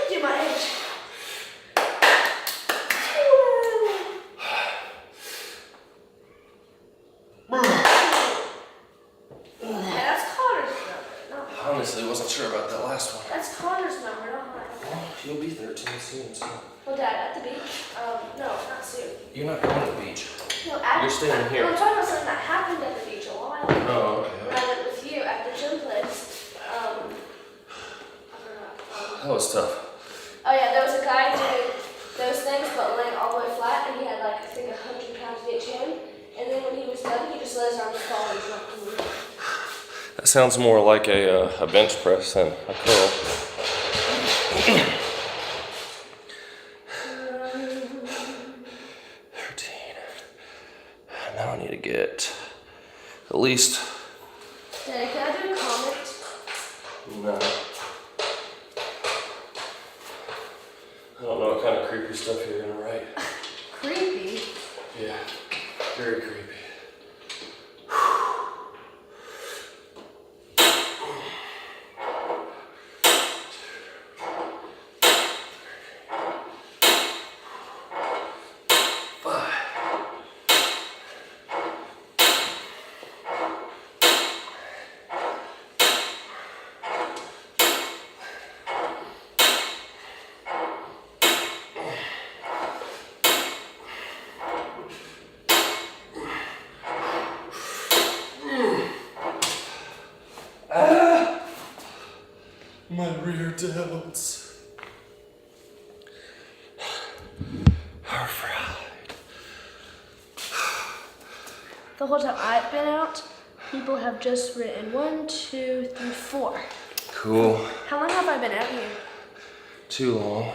Do my age. 12. That's Connor's number, not mine. Honestly, wasn't sure about that last one. That's Connor's number, not mine. Well, you'll be 13 soon, so. Well, Dad, at the beach? No, not soon. You're not going to the beach. No, at You're staying here. No, I'm talking about something that happened at the beach a while ago. Oh, When okay. I went with you at the gym place. I forgot. That was tough. Oh yeah, there was a guy doing those things but laying all the way flat, and he had like I think 100 pounds in each hand. And then when he was done, he just let his arms fall and dropped them. That sounds more like a bench press than a curl. 13. Now I need to get at least. Daddy, can I do a comment? No. I don't know what kind of creepy stuff you're gonna write. Creepy. Yeah, very creepy. My rear delts are fried. The whole time I've been out, people have just written 1, 2, 3, 4. Cool. How long have I been out here? Too long.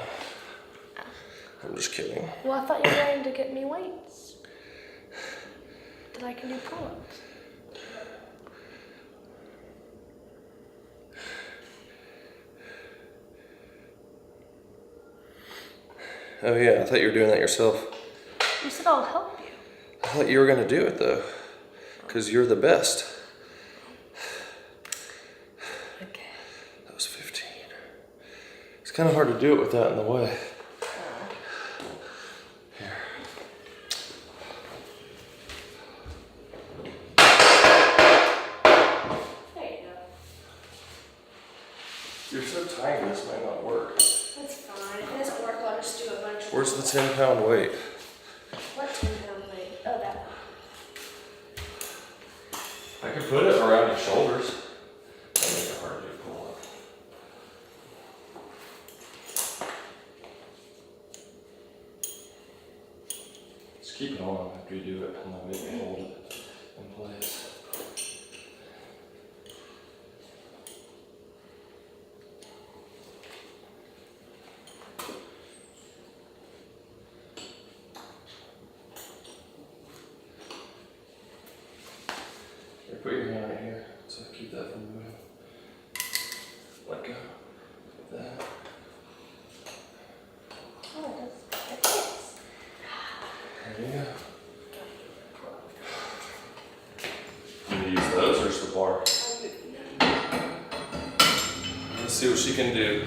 I'm just kidding. Well, I thought you were going to get me weights. That I can do pull-ups. Oh yeah, I thought you were doing that yourself. You said I'll help you. I thought you were gonna do it though, because you're the best. Okay. That was 15. It's kind of hard to do it with that in the way. Here. There you go. You're so tiny, this might not work. That's fine. If it doesn't work, I'll just do a bunch of. Where's the 10-pound weight? What 10-pound weight? Oh, that one. I could put it around your shoulders. That'll make it hard to pull up. Just keep it on after you do it, and then maybe hold it in place. Here, put your hand right here, so keep that from moving. Let go. That. Oh, that fits. There you go. see what she can do.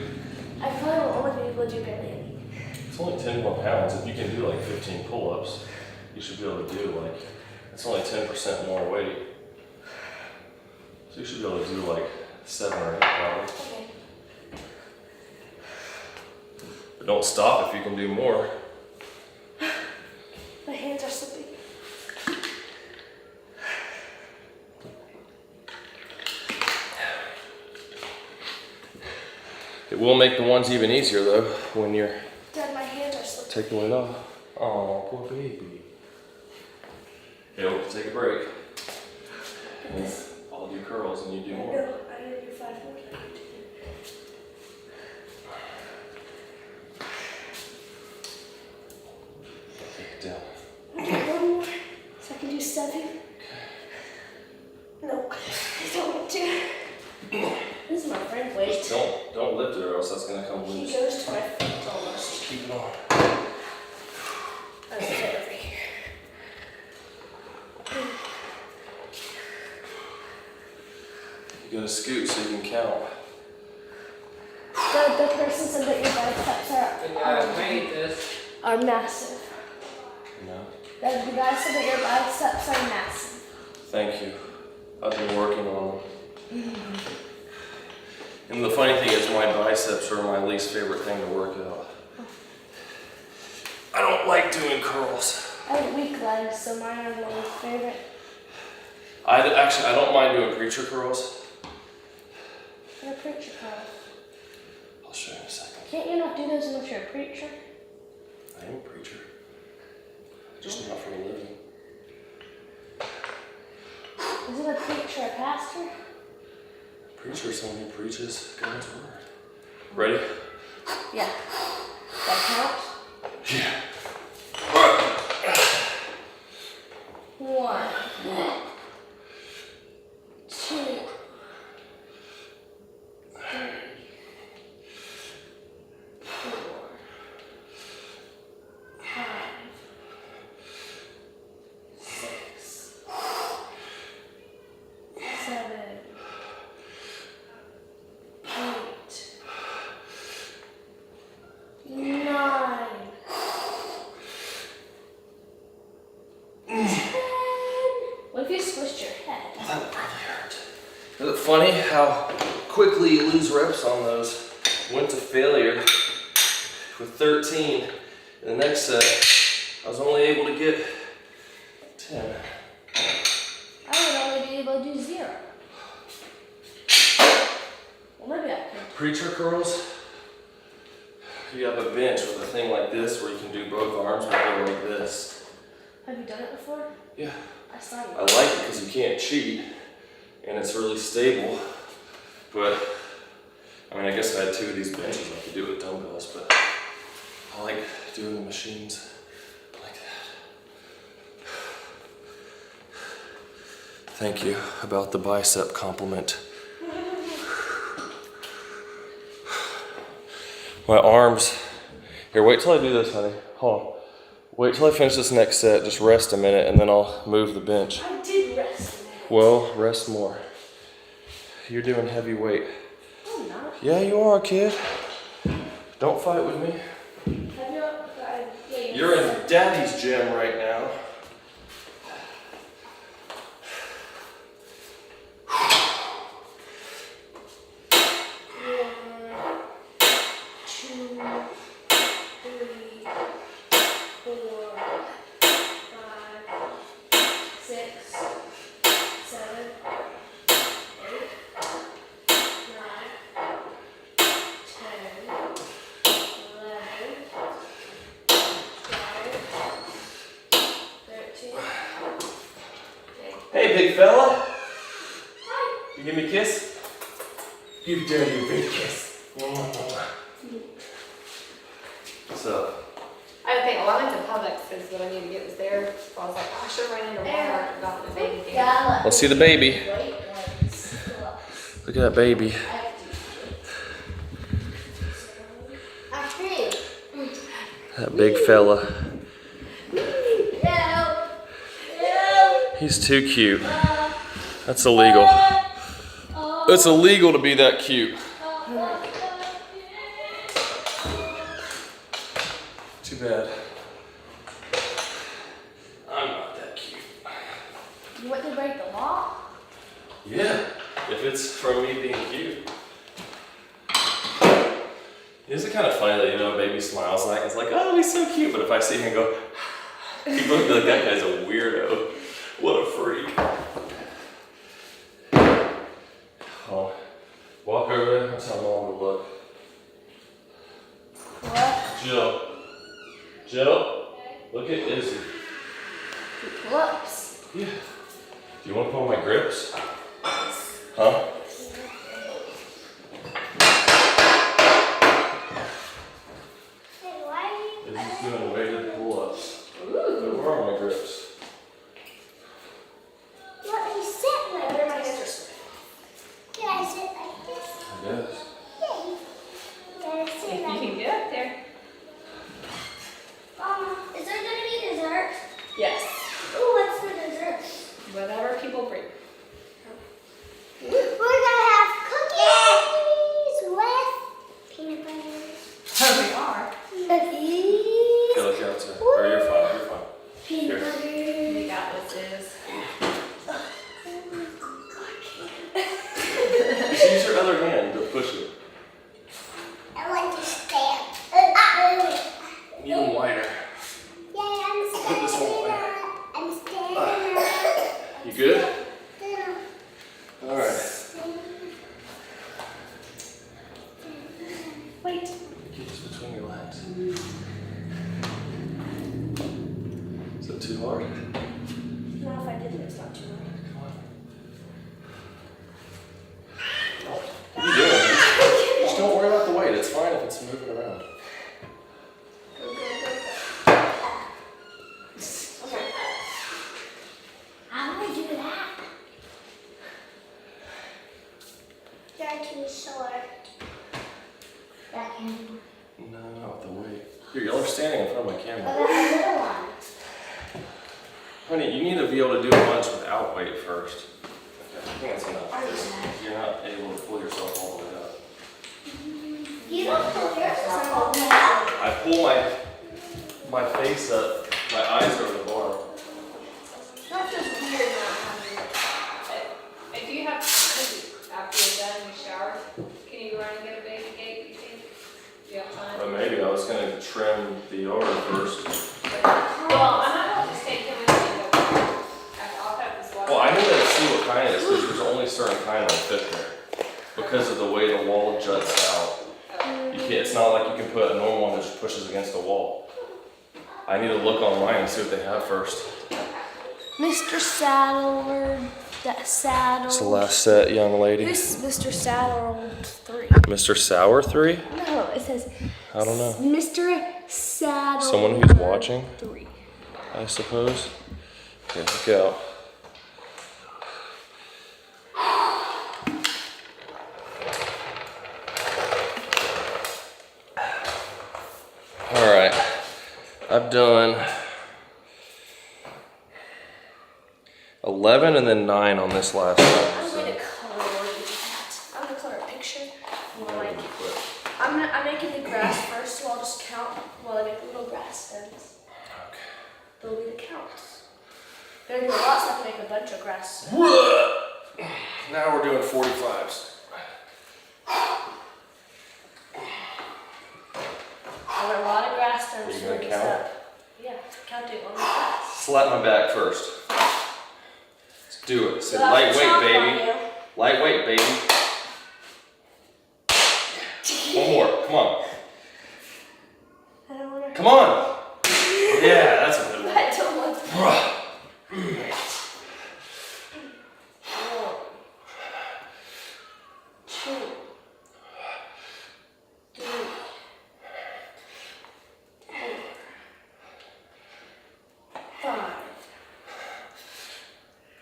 I probably will only be able to do barely any. It's only 10 more pounds. If you can do like 15 pull-ups, you should be able to do like, it's only 10% more weight. So you should be able to do like 7 or 8 probably. Okay. But don't stop if you can do more. My hands are slipping. It will make the ones even easier though when you're Dad, my hands are slipping. taking it off. Oh, poor baby. Okay, we'll take a break. And I'll do curls and you do more. No, I need to do 5 more. Take it down. Okay, 1 more. So I can do 7. No, I don't want to. This is my friend weight. Don't lift it or else that's gonna come He loose. goes to my feet almost. Just keep it on. Let's get over here. You gotta scoot so you can count. The person said that your biceps are massive. No. The guy said that your biceps are massive. Thank you. I've been working on them. And the funny thing is my biceps are my least favorite thing to work out. I don't like doing curls. I have weak legs, so mine are my least favorite. I don't mind doing preacher curls. You're a preacher, Carl. I'll show you in a second. Can't you not do those unless you're a preacher? I am a preacher. Just not for a living. Isn't a preacher a pastor? Preacher is someone who preaches God's word. Ready? Yeah. That counts? Yeah. 1, 2, 3, 4, 5, 6, 7, 8, 9. What if you squished your head? Well, that would probably hurt. Is it funny how quickly you lose reps on those? Went to failure with 13. In the next set, I was only able to get 10. I would only be able to do 0. Well, maybe I could. Preacher curls, you have a bench with a thing like this where you can do both arms but go like this. Have you done it before? Yeah. I saw you. I like it because you can't cheat and it's really stable. But, I mean, I guess if I had 2 of these benches, I could do it with dumbbells, but I like doing the machines like that. Thank you about the bicep compliment. My arms, here, wait till I do this, honey. Hold on. Wait till I finish this next set, just rest a minute, and then I'll move the bench. I did rest a minute. Well, rest more. You're doing heavy weight. I'm not. Yeah, you are, kid. Don't fight with me. Have you yeah, You're in daddy's gym right now. Hey, big fella. You give me a kiss? Give daddy a big kiss. What's up? I think, well, I went to Publix is what I need to get was there. So I was like, oh, I should have ran into Walmart about the baby thing. Let's see the baby. Look at that baby. That big fella. He's too cute. That's illegal. It's illegal to be that cute. Too bad. I'm not that cute. You want to break the law? Yeah, if it's from me being cute. Isn't it kind of funny that, you know, a baby smiles like, it's like, oh, he's so cute. But if I see him and go, people would be like, that guy's a weirdo. What a freak. Oh, walk over there and tell Mom to look. What? Jill, look at Izzy. Pull-ups. Yeah. Do you want to pull my grips? Huh? Hey, why are you? Izzy's doing weighted pull-ups. Where are my grips? What you sit like They're my this? sisters. Can I sit like this? I guess. Yeah. Can I sit If you like can get up there. Is there gonna be dessert? Yes. Ooh, what's the dessert? Whatever people bring. We're gonna have cookies with peanut butter. Oh, we are. Cookies. Go look outside. Or you're fine, you're fine. Peanut Here. butter. We got this is. Just use your other hand to push it. I want to stand. Need them wider. Yeah, I'm standing. Put this one wider. I'm standing. You good? Alright. Wait. Keep this between your legs. Is it too hard? No, if I did it, it's not too hard. Come on. What are you doing? Just don't worry about the weight. It's fine if it's moving around. Okay. How do I do that? You're too short. That can. No, not with the weight. Here, y'all are standing in front of my camera. What about the little one? Honey, you need to be able to do a bunch without weight first. Okay, I think that's enough. Just, you're not able to pull yourself all the way up. You don't pull yourself all the way up. I pull my face up, my eyes are on the bar. That feels weird not having it. If you have, after you're done, you shower, can you run and get a baby gate, you think? Do you have time? But maybe I was gonna trim the yard first. Well, I'm not going to just take him with me, but I'll have this water. Well, I need to see what kind it is because there's only certain kind that'll fit there. Because of the way the wall juts out. You can't, it's not like you can put a normal one that just pushes against the wall. I need to look online and see what they have first. Mr. Saddler, that Saddle. It's the last set, young lady. Who's Mr. Saddle 3? Mr. Sour 3? No, it says. I don't know. Mr. Saddle. Someone who's watching? 3. I suppose. Okay, look out. Alright. I've done 11 and then 9 on this last one. I'm going to color that. I'm going to color a picture. I'm making the grass first, so I'll just count while I make the little grass stems. Okay. They'll be the counts. Gonna do a lot, so I can make a bunch of grass. Now we're doing 45s. I got a lot of grass stems. Are you to gonna make count? this up. Yeah, counting on the grass. Slap my back first. Let's do it. Say You'll have to lightweight, chomp on baby. you. Lightweight, baby. One more. Come on. I don't want to. Come on. Yeah, that's a good one. I don't want to. One, two, three, 4, 5,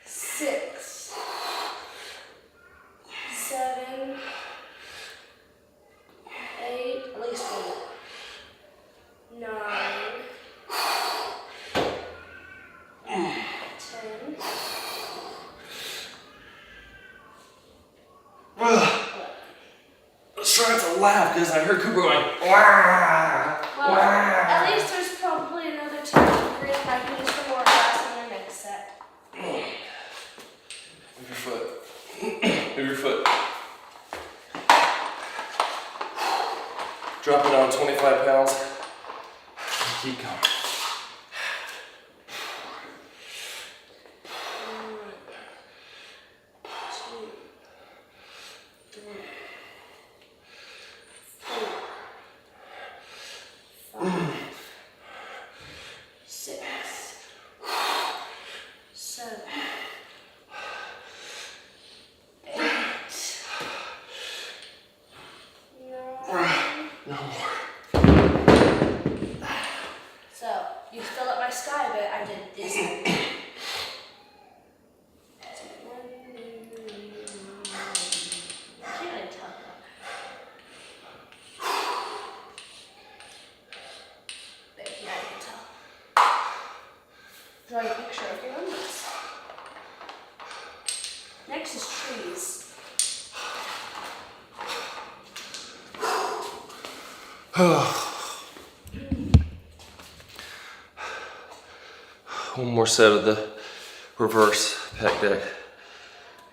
6, 7, 8, at least 8, 9, laugh because I heard Cooper going, wah, Well, wah. at least there's probably another 2 ingredients I can use for more glass in my next set. Move your foot. Move your foot. Drop it on 25 pounds. Keep going. You fill up my sky, but I did this. Draw a picture of your numbers. Next is trees. One more set of the reverse Pec Deck.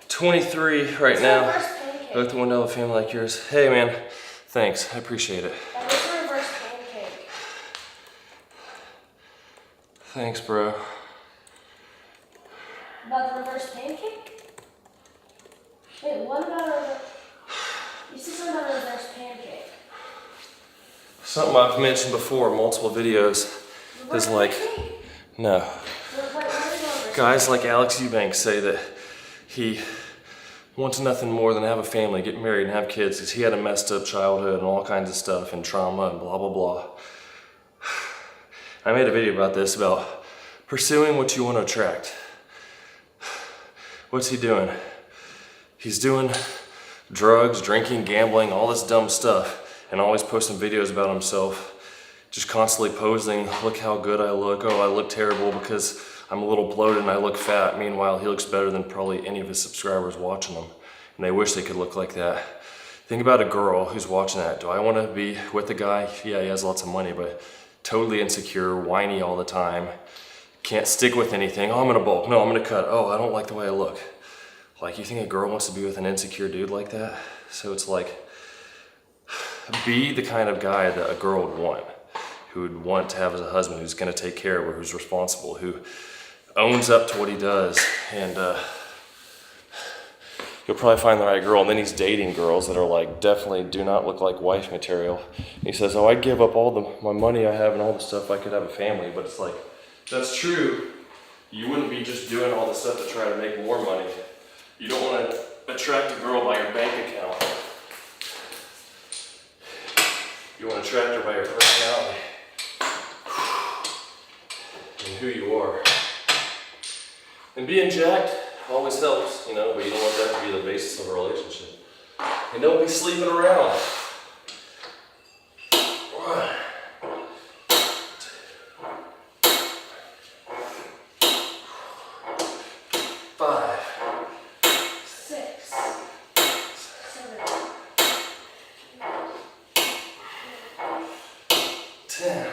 23 right It's a now. reverse pancake. With the window of a family like yours. Hey man, thanks. I appreciate it. That is a reverse pancake. Thanks, bro. About the reverse pancake? Wait, what about a reverse? You said something about a reverse pancake. Something I've mentioned before in multiple videos is like, Pancake? no. What is a reverse Guys like Alex Eubanks say that he wants nothing more than to have a family, get married, and have kids because he had a messed up childhood and all kinds of stuff and trauma and blah, blah, blah. I made a video about this, about pursuing what you want to attract. What's he doing? He's doing drugs, drinking, gambling, all this dumb stuff, and always posting videos about himself, just constantly posing, look how good I look, oh, I look terrible because I'm a little bloated and I look fat. Meanwhile, he looks better than probably any of his subscribers watching him, and they wish they could look like that. Think about a girl who's watching that. Do I want to be with a guy? Yeah, he has lots of money, but totally insecure, whiny all the time, can't stick with anything. Oh, I'm gonna bulk. No, I'm gonna cut. Oh, I don't like the way I look. Like, you think a girl wants to be with an insecure dude like that? So it's like, be the kind of guy that a girl would want, who would want to have as a husband, who's gonna take care of her, who's responsible, who owns up to what he does, and you'll probably find the right girl. And then he's dating girls that are like, definitely do not look like wife material. And he says, oh, I'd give up all my money I have and all the stuff if I could have a family. But it's like, that's true. You wouldn't be just doing all the stuff to try to make more money. You don't want to attract a girl by your bank account. You want to attract her by your personality and who you are. And being jacked always helps, you know, but you don't want that to be the basis of a relationship. And don't be sleeping around. 1, 2, 5, 6, 7, 10.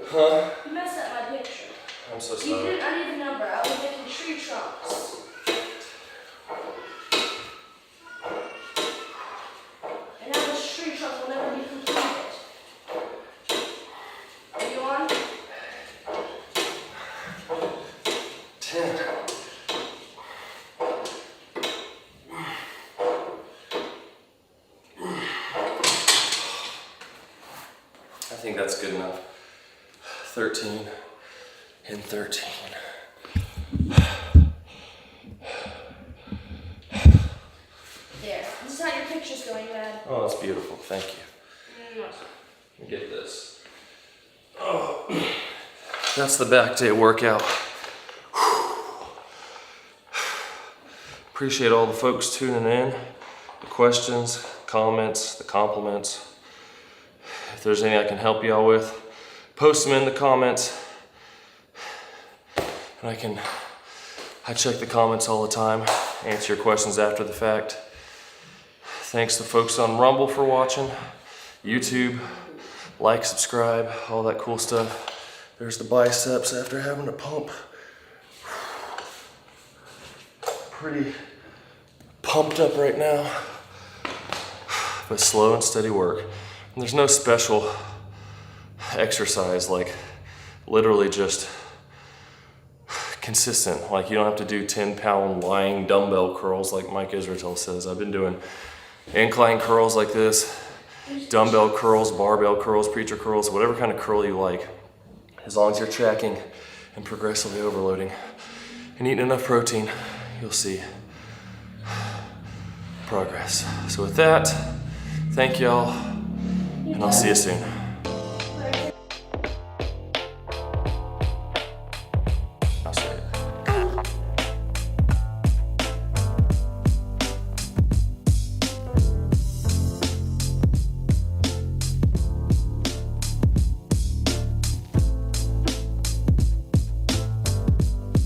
Huh? You messed up my picture. I'm so You sorry. did an uneven number. I was making tree trunks. And now this tree trunk will never be completed. Are you on? 10. I think that's good enough. 13 and 13. There. This is how your picture's going, Dad. Oh, that's beautiful. Thank you. Let me get this. Oh, that's the back day workout. Appreciate all the folks tuning in, the questions, comments, the compliments. If there's any I can help y'all with, post them in the comments. And I check the comments all the time, answer your questions after the fact. Thanks to folks on Rumble for watching, YouTube, like, subscribe, all that cool stuff. There's the biceps after having to pump. Pretty pumped up right now, but slow and steady work. And there's no special exercise, like literally just consistent. Like you don't have to do 10-pound lying dumbbell curls like Mike Israel says. I've been doing incline curls like this, dumbbell curls, barbell curls, preacher curls, whatever kind of curl you like, as long as you're tracking and progressively overloading and eating enough protein, you'll see progress. So with that, thank y'all, and I'll see you soon.